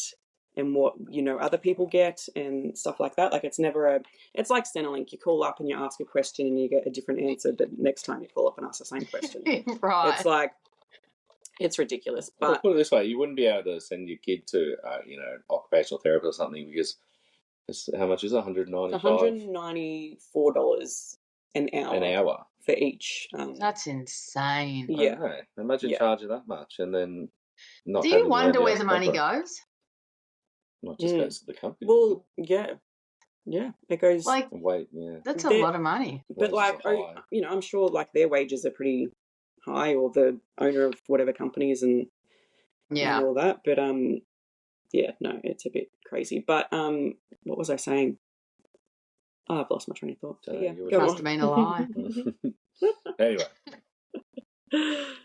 and what other people get and stuff like that. Like it's like Centrelink. You call up and you ask a question and you get a different answer the next time you call up and ask the same question. Right. It's like It's ridiculous. Well, But put it this way, you wouldn't be able to send your kid to, an occupational therapist or something because how much is it? $195? $194 an hour. An hour? For each. That's insane. Yeah. I know. Imagine charging that much and then not Do having you wonder where else the to money operate. goes? Not just goes to the company. Well, yeah. Yeah, it goes... Like, wait, yeah. that's a lot of money. But, like, I'm sure, like, their wages are pretty high, or the owner of whatever companies and all that. But, yeah, no, it's a bit crazy. But, what was I saying? Oh, I've lost my train of thought. Yeah, must have been a lie. Anyway.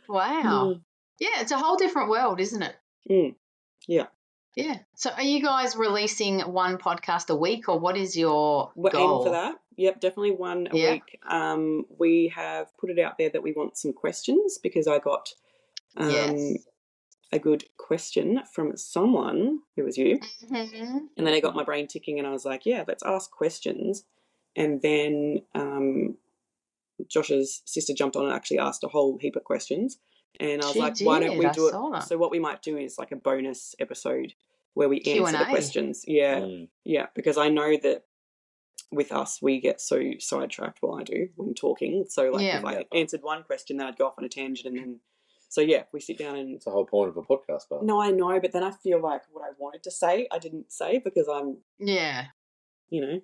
Wow. Yeah, it's a whole different world, isn't it? Yeah. Yeah. So are you guys releasing one podcast a week, or what is your We're goal? aiming for that. Yep, definitely one a week. We have put it out there that we want some questions because I got a good question from someone, who was you. Mm-hmm. And then I got my brain ticking and I was like, yeah, let's ask questions. And then Josh's sister jumped on and actually asked a whole heap of questions. And I was why don't we do it? So what we might do is like a bonus episode where we answer the questions. Yeah. Yeah. Because I know that with us, we get so sidetracked. Well, I do when talking. So like if I answered one question, then I'd go off on a tangent and then... So, yeah, we sit down and... It's the whole point of a podcast, but... No, I know, but then I feel like what I wanted to say, I didn't say because I'm... Yeah. You know,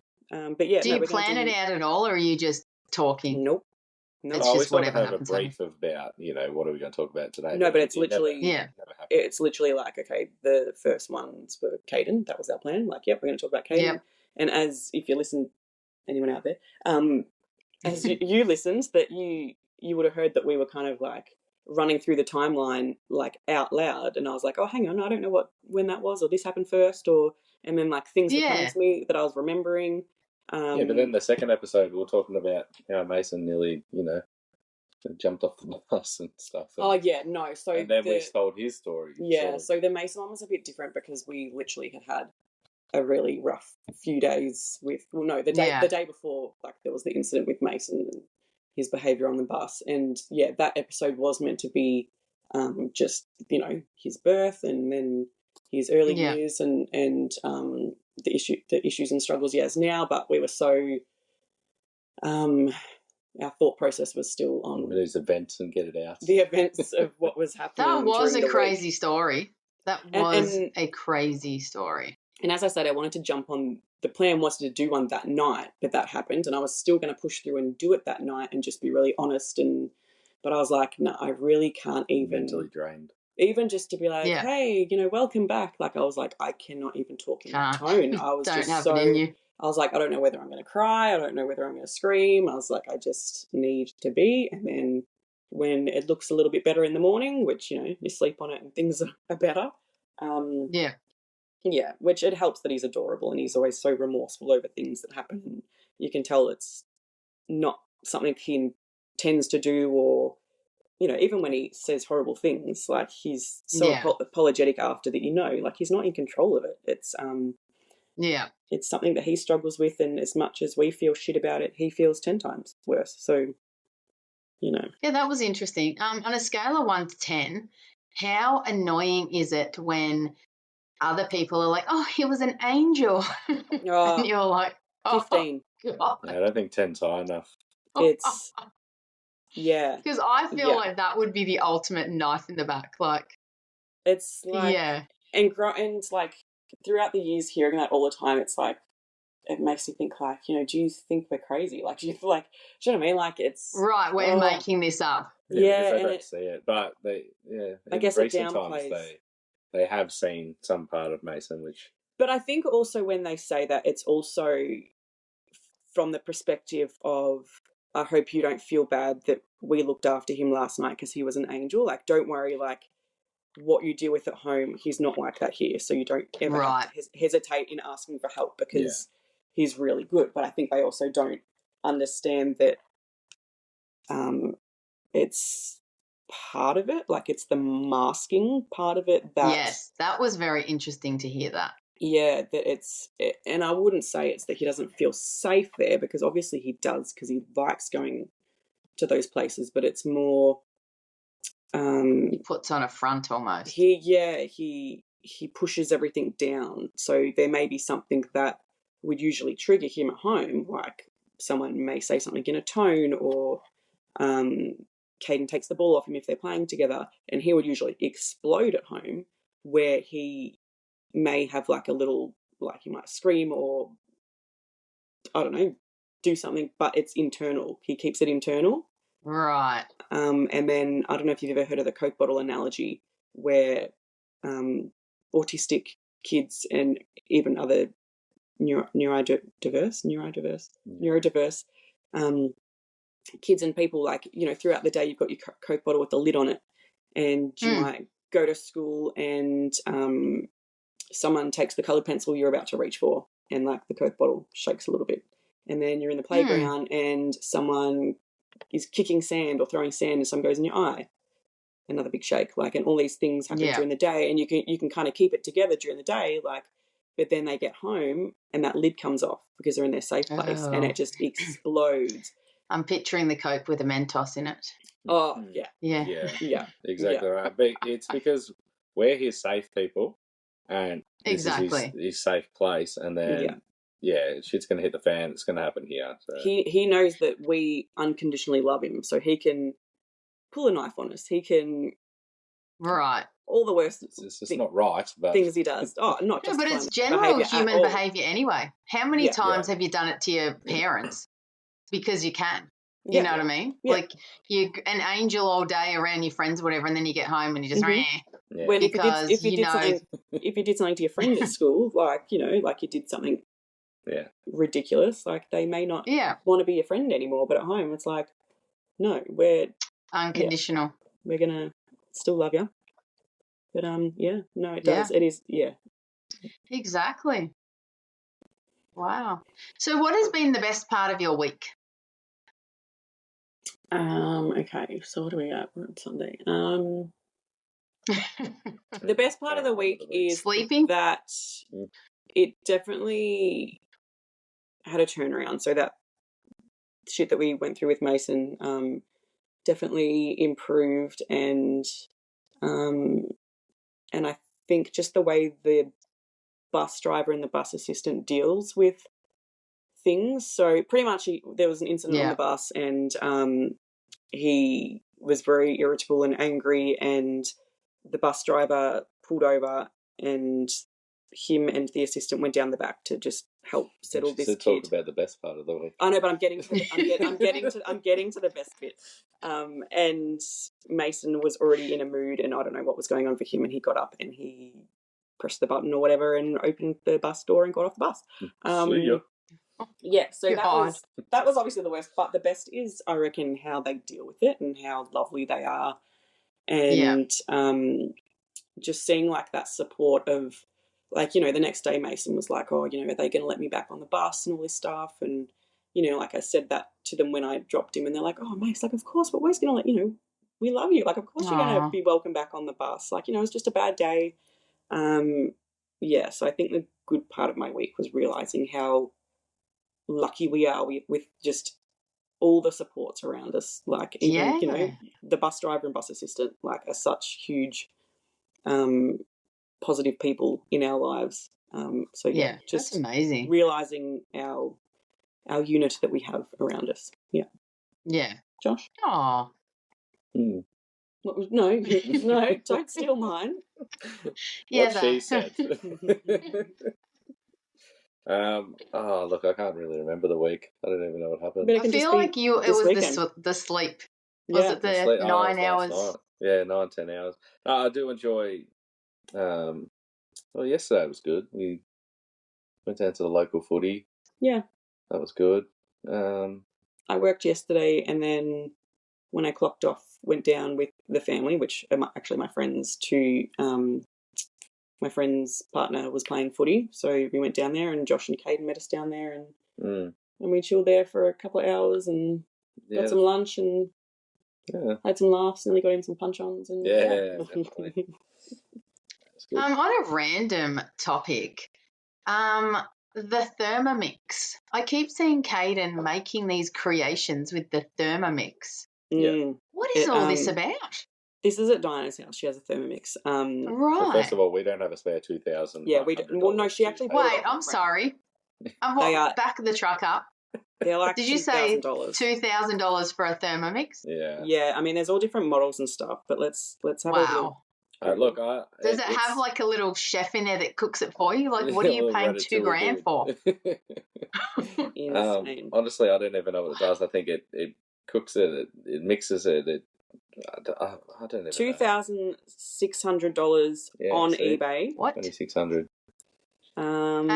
but yeah... Do you plan it out at all, or are you just talking? Nope. It's just whatever have a brief about, what are we going to talk about today? No, but it's literally... It's literally like, okay, the first ones were Caden. That was our plan. Like, yep, we're going to talk about Caden. Yep. And if you listen, anyone out there, as you listened, that you would have heard that we were kind of like running through the timeline like out loud, and I was like, oh, hang on, I don't know when that was, or this happened first, and then like things were coming to me that I was remembering. But then the second episode we were talking about how Mason nearly, jumped off the bus and stuff. And then we told his story. Yeah, so the Mason one was a bit different because we literally had a really rough few days with... Well, no, the day before, like there was the incident with Mason and his behaviour on the bus, and that episode was meant to be just his birth and then his early years and the issues and struggles he has now. But we were so our thought process was still on these events and get it out. The events of what was happening. That was a crazy story. That was a crazy story. And as I said, I wanted to jump on... The plan was to do one that night, but that happened, and I was still going to push through and do it that night and just be really honest. But I was like, no, I really can't even... Mentally drained. Even just to be like, hey, welcome back. Like, I was like, I cannot even talk in that tone. I was just so... I was like, I don't know whether I'm going to cry. I don't know whether I'm going to scream. I was like, I just need to be. And then when it looks a little bit better in the morning, which, you sleep on it and things are better. Yeah, which it helps that he's adorable and he's always so remorseful over things that happen. And you can tell it's not something he tends to do, or, even when he says horrible things, like he's so apologetic after that, like he's not in control of it. It's it's something that he struggles with, and as much as we feel shit about it, he feels 10 times worse. So, Yeah, that was interesting. On a scale of 1 to 10, how annoying is it when other people are like, oh, he was an angel. And you're like, 15. God. I don't think 10's high enough. It's, yeah. Because I feel like that would be the ultimate knife in the back. Like, it's like, and like throughout the years hearing that all the time, it's like, it makes you think like, do you think we're crazy? Like, do you know what I mean? Like, it's... Right, we're making this up. Yeah, because they don't see it. But I guess it downplays. Times they have seen some part of Mason, which... But I think also when they say that, it's also from the perspective of, I hope you don't feel bad that we looked after him last night because he was an angel. Like, don't worry, like, what you deal with at home, he's not like that here. So you don't ever have to hesitate in asking for help because he's really good. But I think they also don't understand that it's... part of it, like it's the masking part of it that was very interesting to hear that. And I wouldn't say it's that he doesn't feel safe there, because obviously he does, because he likes going to those places, but it's more he puts on a front almost. He pushes everything down. So there may be something that would usually trigger him at home, like someone may say something in a tone, or Caden takes the ball off him if they're playing together, and he would usually explode at home, where he may have like a little, like he might scream or, I don't know, do something, but it's internal. He keeps it internal. Right. And then I don't know if you've ever heard of the Coke bottle analogy, where autistic kids and even other neurodiverse kids and people, like, you know, throughout the day you've got your Coke bottle with the lid on it, and you might go to school and someone takes the coloured pencil you're about to reach for, and like the Coke bottle shakes a little bit, and then you're in the playground and someone is kicking sand or throwing sand and some goes in your eye, another big shake, like, and all these things happen during the day, and you can kind of keep it together during the day, like, but then they get home and that lid comes off because they're in their safe place and it just explodes. I'm picturing the Coke with a Mentos in it. Oh, yeah, exactly right. But it's because we're his safe people, and this is his safe place, and then shit's gonna hit the fan. It's gonna happen here. So. He knows that we unconditionally love him, so he can pull a knife on us. He can all the worst. It's not right, but things he does. Oh, not just. But it's general human behaviour anyway. How many times have you done it to your parents? Because you can. You know what I mean? Yeah. Like, you're an angel all day around your friends or whatever, and then you get home and you just When if you did something to your friend at school, like, you know, like you did something ridiculous, like they may not want to be your friend anymore, but at home it's like, no, we're unconditional. We're gonna still love you. But no, it does. It is exactly. Wow. So what has been the best part of your week? Okay, so what do we got? We're on Sunday. The best part of the week is sleeping. That it definitely had a turnaround. So that shit that we went through with Mason definitely improved, and I think just the way the bus driver and the bus assistant deals with things. So pretty much there was an incident on the bus, and he was very irritable and angry, and the bus driver pulled over, and him and the assistant went down the back to just help settle this kid. Talk about the best part of the week. I know, but I'm getting to the best bit. And Mason was already in a mood, and I don't know what was going on for him, and he got up and he pressed the button or whatever and opened the bus door and got off the bus. See ya. Yeah, so that was obviously the worst, but the best is, I reckon, how they deal with it and how lovely they are, and just seeing like that support of, like, you know, the next day Mason was like, oh, you know, are they going to let me back on the bus and all this stuff, and, you know, like I said that to them when I dropped him, and they're like, oh, Mace, like, of course, but we're going to let, you know, we love you, like, of course you're going to be welcome back on the bus, like, you know, it's just a bad day. So I think the good part of my week was realising how lucky we are with just all the supports around us, like, even you know, the bus driver and bus assistant, like, are such huge positive people in our lives. Just that's amazing, realizing our unit that we have around us. Josh. No, don't steal mine. What she said. Look, I can't really remember the week. I don't even know what happened. I feel like it was the sleep. Was it the 9 hours? Yeah, 9-10 hours. I do enjoy. Yesterday was good. We went down to the local footy. Yeah, that was good. I worked yesterday, and then when I clocked off, went down with the family, which are actually my friends, to my friend's partner was playing footy, so we went down there, and Josh and Caden met us down there, and we chilled there for a couple of hours and got some lunch and had some laughs, and then we got him some punch-ons. And definitely. On a random topic, the Thermomix. I keep seeing Caden making these creations with the Thermomix. Yeah. What is all this about? This is at Diana's house. She has a Thermomix. Right. So first of all, we don't have a spare 2,000. Yeah, we don't. Well, no, she actually bought Wait, it. I'm sorry. I'm back of the truck up. They're like Did you say $2,000? $2,000 for a Thermomix? Yeah. Yeah, I mean, there's all different models and stuff, but let's have a look. Look, does it have like a little chef in there that cooks it for you? Like, what are you paying $2,000 for? Insane. Honestly, I don't even know what it does. I think it cooks it, it mixes it. I don't even know. $2,600 on eBay. What? 2,600. And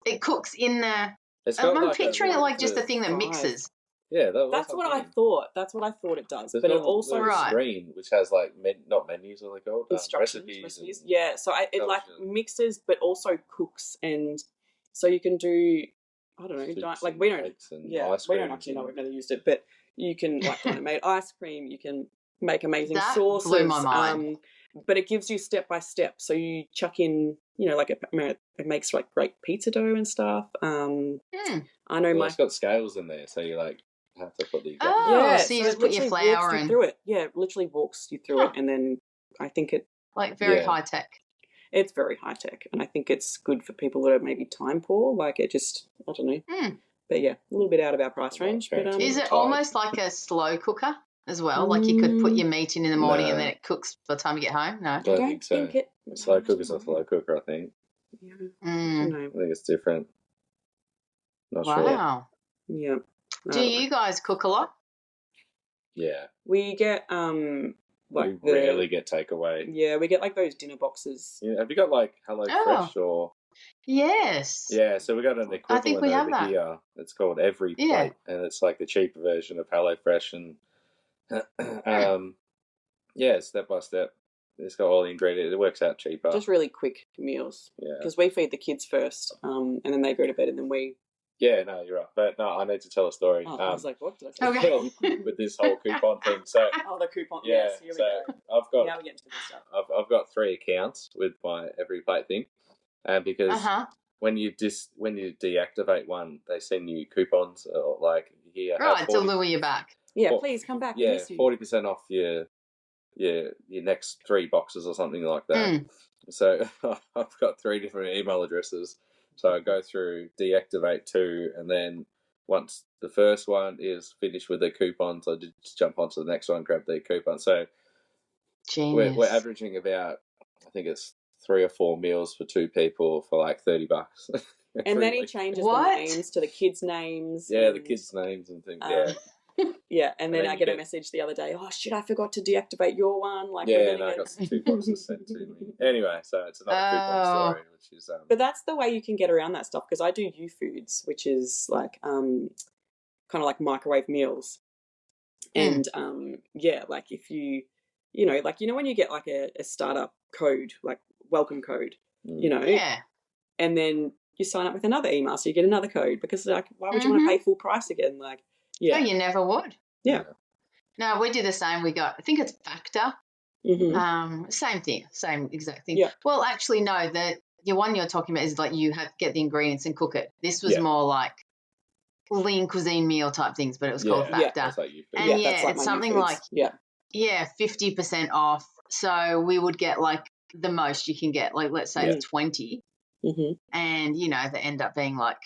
it cooks in the. I'm picturing it like just a thing that mixes. Yeah, that's what I thought. That's what I thought it does. But it also screen which has like not menus, what are they called? Recipes. Yeah, so it like mixes, but also cooks, and so you can do. I don't know, like we don't. Yeah, we don't actually know. We've never used it, but you can like make ice cream. You can make amazing sauces. Blew my mind. But it gives you step by step. So you chuck in, like it makes like great pizza dough and stuff. I know it's got scales in there, so you like have to put the exact. So you just put your flour in through it. Yeah, it literally walks you through it, and then I think it like very high tech. It's very high tech, and I think it's good for people that are maybe time poor. Like it just, I don't know. But yeah, a little bit out of our price range. But is it almost like a slow cooker as well? Like you could put your meat in the morning and then it cooks by the time you get home? No, I don't think so. Slow cooker's a slow cooker, I think. Yeah. I think it's different. Not sure. Wow. Yeah. Do you guys cook a lot? Yeah. We get we rarely get takeaway. Yeah, we get like those dinner boxes. Yeah. Have you got like Hello Fresh or? Yes. Yeah, so we got an equivalent I think we have over that. here. It's called Every Plate, and it's like the cheaper version of Hello Fresh, and step by step. It's got all the ingredients. It works out cheaper. Just really quick meals. Yeah. Because we feed the kids first, and then they go to bed, and then we. Yeah, no, you're right. But no, I need to tell a story. I was like, what did I say? Okay. With this whole coupon thing. So the coupon. Yeah. Yes, here we go. I've got. Now we get into this stuff. I've got 3 accounts with my Every Plate thing, because when you deactivate one, they send you coupons or like here. Right, to lure you back. Yeah, please come back. Yeah, 40% off your next 3 boxes or something like that. So I've got 3 different email addresses. So I go through, deactivate 2, and then once the first one is finished with the coupons, I just jump onto the next one, grab the coupon. So we're averaging about, I think it's 3 or 4 meals for 2 people for like $30. And then he changes the names to the kids' names. Yeah, the kids' names and things. Yeah, and then I get a message the other day. Oh shit! I forgot to deactivate your one. Like, I got some 2 boxes sent to me. Anyway, so it's another coupon story, which is. But that's the way you can get around that stuff, because I do U-Foods, which is like kind of like microwave meals, and like if you when you get like a startup code, like welcome code, and then you sign up with another email, so you get another code, because like why would you want to pay full price again? Like. Yeah. No, you never would. Yeah. No, we do the same. We got, I think it's Factor. Same thing, same exact thing. Yeah. Well, actually, no, the one you're talking about is like you have to get the ingredients and cook it. This was more like lean cuisine meal type things, but it was called Factor. That's like you and that's like it's something like 50% off. So we would get like the most you can get, like let's say 20, and they end up being like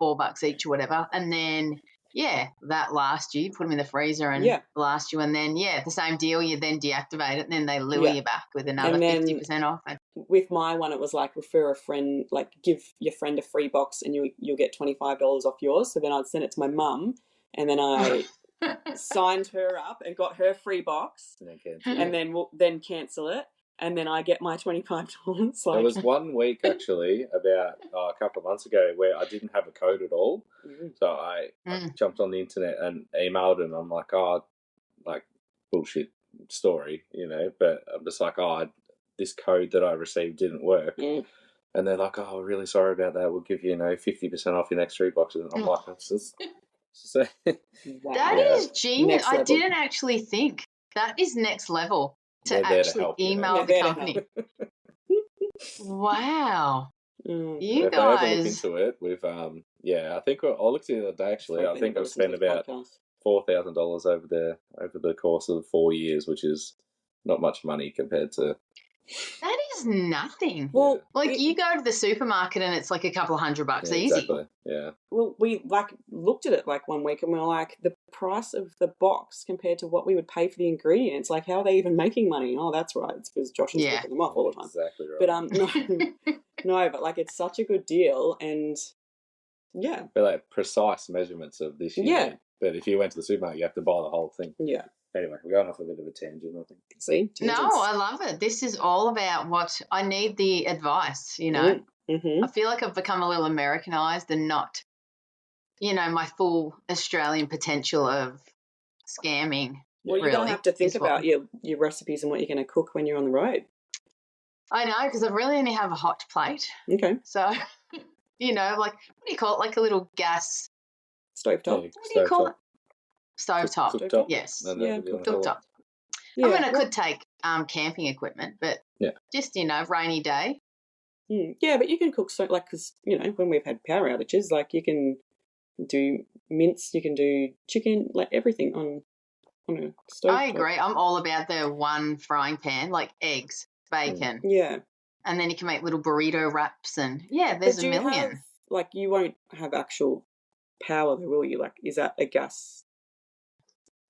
$4 each or whatever, and then. Yeah, that lasts you. Put them in the freezer and last you. And then, the same deal. You then deactivate it and then they lure you back with another 50% off. With my one, it was like refer a friend, like give your friend a free box and you'll get $25 off yours. So then I'd send it to my mum and then I signed her up and got her free box and then cancel it. And then I get my $25. There was 1 week actually about a couple of months ago where I didn't have a code at all. So I jumped on the internet and emailed them. I'm like, like bullshit story, but I'm just like, this code that I received didn't work. And they're like, really sorry about that. We'll give you, 50% off your next 3 boxes. And I'm like, that's just... That is genius. I didn't actually think. That is next level. To actually email the company. Wow. You guys. If I ever look into it, we've I think I looked the other day actually. I think I've spent about $4,000 over the course of 4 years, which is not much money compared to. That is nothing. Well, you go to the supermarket and it's like a couple of $100 easy. Exactly. Yeah. Well, we looked at it 1 week and we were like, the price of the box compared to what we would pay for the ingredients, how are they even making money? Oh, that's right. It's because Josh is ripping them off all the time. Exactly right. But no, but it's such a good deal, and yeah, but precise measurements of this year. Yeah. But if you went to the supermarket, you have to buy the whole thing. Yeah. Anyway, we're going off a bit of a tangent, I think. See? No, I love it. This is all about what I need the advice, Mm-hmm. I feel like I've become a little Americanized and not, my full Australian potential of scamming. Well, you're going to have to think about your recipes and what you're going to cook when you're on the road. I know, because I really only have a hot plate. Okay. So, what do you call it? A little gas. Stovetop. What do you call it? Stovetop. Cooktop. Yes. Yeah, cooktop. Yeah. I could take camping equipment, but just, rainy day. Yeah, but you can cook because, when we've had power outages, you can do mince, you can do chicken, everything on a stove. I agree. I'm all about the one frying pan, eggs, bacon. Yeah. And then you can make little burrito wraps and, there's a million. You won't have actual power though, will you? Is that a gas?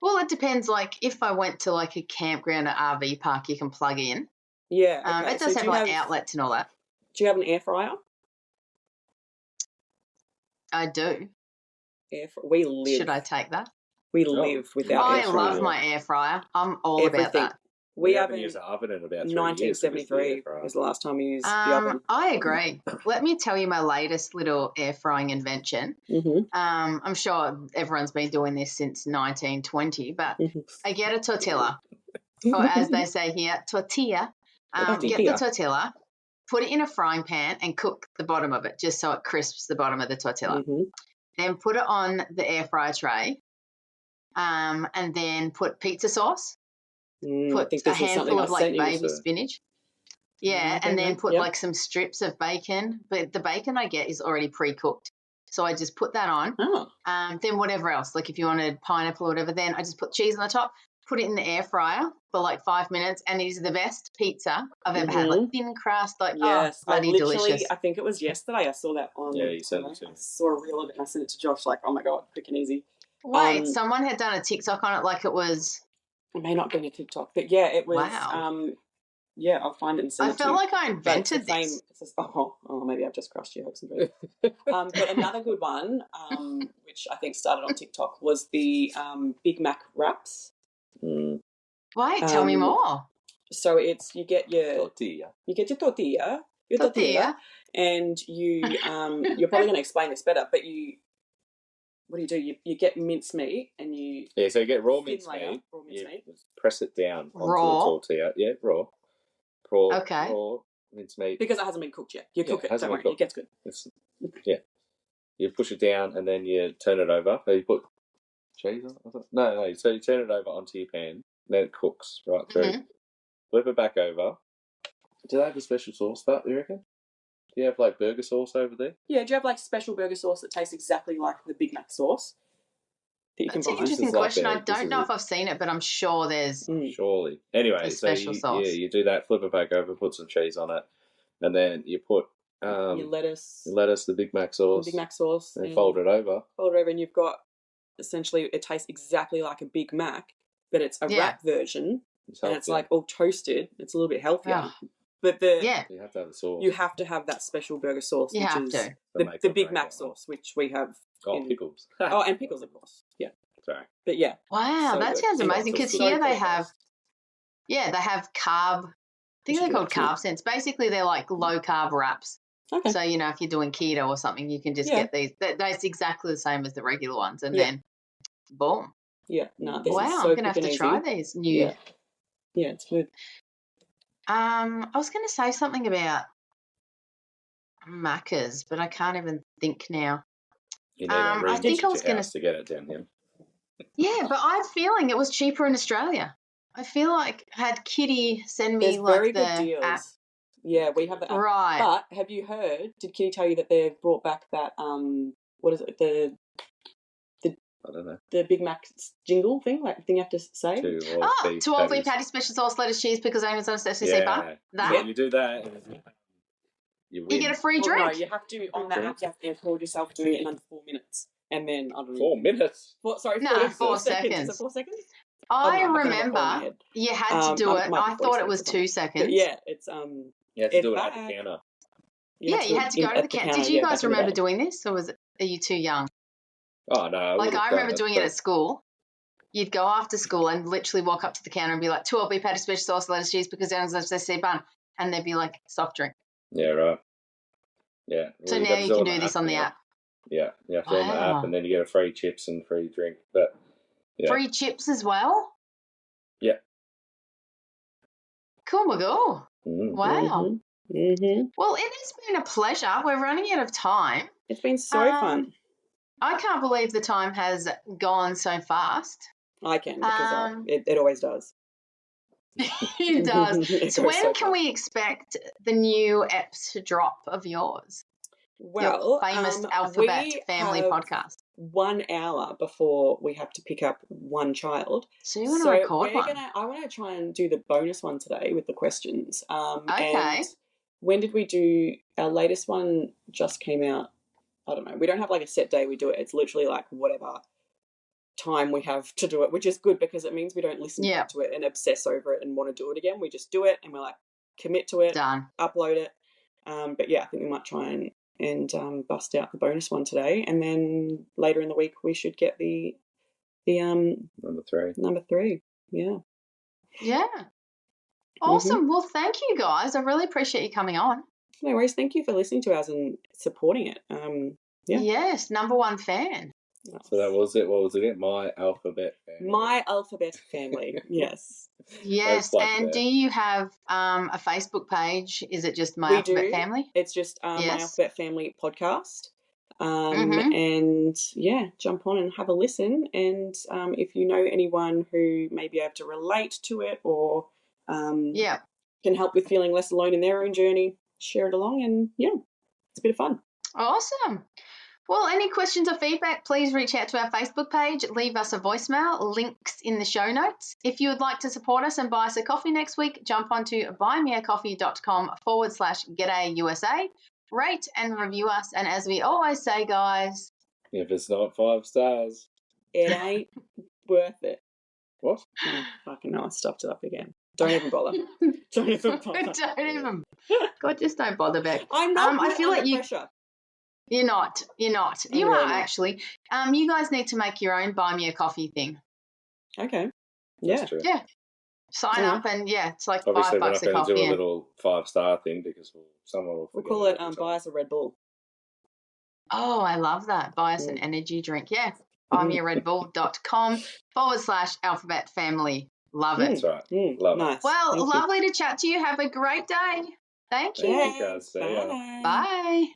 Well, it depends. If I went to a campground or RV park, you can plug in. Yeah. Okay. It does have outlets and all that. Do you have an air fryer? I do. We live. Should I take that? We live without air fryer. I love my air fryer. I'm all about that. We haven't used an oven in about 3 years. 1973 was the last time we used the oven. I agree. Let me tell you my latest little air frying invention. Mm-hmm. I'm sure everyone's been doing this since 1920, but I get a tortilla, or as they say here, tortilla. Get the tortilla, put it in a frying pan and cook the bottom of it just so it crisps the bottom of the tortilla. Mm-hmm. Then put it on the air fryer tray, and then put pizza sauce. Put a handful of baby spinach. Yeah, and then put some strips of bacon. But the bacon I get is already pre-cooked. So I just put that on. Oh. Then whatever else, if you wanted pineapple or whatever, then I just put cheese on the top, put it in the air fryer for 5 minutes, and it is the best pizza I've ever had. Thin crust, yes, bloody delicious. I think it was yesterday I saw that on. Yeah, you sent it to me. I saw a reel of it and I sent it to Josh oh my God, quick and easy. Wait, someone had done a TikTok on it it was... It may not be a TikTok, but yeah, it was. Wow. I'll find it and send it to you. I felt like I invented this. Maybe I've just crushed your hopes and dreams. But another good one, which I think started on TikTok, was the Big Mac wraps. Mm. Wait, tell me more. So you get your tortilla. You get your tortilla, and you you're probably going to explain this better, but what do? You get mincemeat and you... Yeah, so you get raw mincemeat. You press it down onto the tortilla. Yeah, raw. Okay. Raw mincemeat. Because it hasn't been cooked yet. You cook it, don't worry, it gets good. You push it down and then you turn it over. You put cheese on it? No. So you turn it over onto your pan. Then it cooks right through. Mm-hmm. Flip it back over. Do they have a special sauce for that, you reckon? Do you have burger sauce over there? Yeah, do you have special burger sauce that tastes exactly like the Big Mac sauce? That's an interesting question. I don't know if I've seen it, but I'm sure there's... Surely. Anyway, special sauce. You do that, flip it back over, put some cheese on it, and then you put... your lettuce. The Big Mac sauce. And fold it over. And you've got... Essentially, it tastes exactly like a Big Mac, but it's a wrap version, and it's all toasted. It's a little bit healthier. Oh. But you have to have the sauce. You have to have that special burger sauce, which is the Big Mac sauce, which we have. Pickles. And pickles, of course. Yeah. Sorry. But yeah. Wow, that sounds amazing. Because here they have, they have carb. I think they're called carb sense. Basically, they're low carb wraps. Okay. So if you're doing keto or something, you can just get these. That's exactly the same as the regular ones, and then boom. Yeah. No. Wow, I'm gonna have to try these new. Yeah, it's good. I was going to say something about Macca's, but I can't even think now. You need I think I was going to get it down here. Yeah, but I'm feeling it was cheaper in Australia. I feel like had Kitty send me very the good deals. app. Yeah, we have the app. Right. But have you heard? Did Kitty tell you that they've brought back that what is it? The I don't know. The Big Mac jingle thing, like thing you have to say. Two old beef patty, special sauce, lettuce, cheese, pickles, onions, on SCC bun. That? Yeah, you do that. You get a free drink. No, you have to, on that app, you have to record yourself doing it in under 4 minutes. And then, I don't know. 4 minutes? 4 seconds. Is it 4 seconds? I remember you had to do it. I thought it was 2 seconds. But yeah, it's... You had to do it at the counter. You had to go to the counter. Did you guys remember doing this, or are you too young? Oh, no. I remember doing it at school. You'd go after school and literally walk up to the counter and be like, 2 old beef patty, special sauce, lettuce, cheese, because there's SCC bun. And they'd be like, soft drink. Yeah, right. Yeah. So now you can do this on the app. Yeah, you have to on the app, and then you get a free chips and free drink. But free chips as well? Yeah. Cool, Magoo. Mm-hmm. Wow. Mm-hmm. Well, it has been a pleasure. We're running out of time. It's been so fun. I can't believe the time has gone so fast. I can, because it always does. It does. So when can we expect the new eps to drop of yours? Well, your famous Alphabet Family podcast. 1 hour before we have to pick up one child. So you're going to record one? I want to try and do the bonus one today with the questions. Okay. And when did we do our latest one? Just came out. I don't know. We don't have like a set day we do it. It's literally like whatever time we have to do it, which is good because it means we don't listen back to it and obsess over it and want to do it again. We just do it and we're like, commit to it, done, upload it. But yeah, I think we might try and bust out the bonus one today, and then later in the week we should get the number 3. Yeah. Awesome. Well, thank you guys. I really appreciate you coming on. No worries. Thank you for listening to us and supporting it. Yes, number 1 fan. So that was it. What was it? My Alphabet Family. My Alphabet Family. Yes. Yes. And do you have a Facebook page? Is it just My Alphabet Family? It's just My Alphabet Family podcast. And yeah, jump on and have a listen. And if you know anyone who may be able to relate to it or can help with feeling less alone in their own journey, share it along. And yeah, it's a bit of fun. Awesome. Well, any questions or feedback, please reach out to our Facebook page, leave us a voicemail, links in the show notes. If you would like to support us and buy us a coffee next week, jump onto buymeacoffee.com/G'dayUSA, rate and review us. And as we always say, guys, if it's not 5 stars, it ain't worth it. What? Oh, fucking no, I stopped it up again. Don't even bother. Don't even bother. God, just don't bother, Bec. I'm not I feel like pressure. You're not. You are actually. You guys need to make your own buy me a coffee thing. Okay. That's true. Yeah. Sign up and it's like obviously $5 a coffee. We're not going to do a little 5-star thing because someone will. We'll call it buy us a Red Bull. Oh, I love that. Buy us an energy drink. Yeah. buymearedbull.com/alphabet family. Love it. That's right. Love it. Well, lovely to chat to you. Have a great day. Thank you. Thank you guys. See ya. Bye.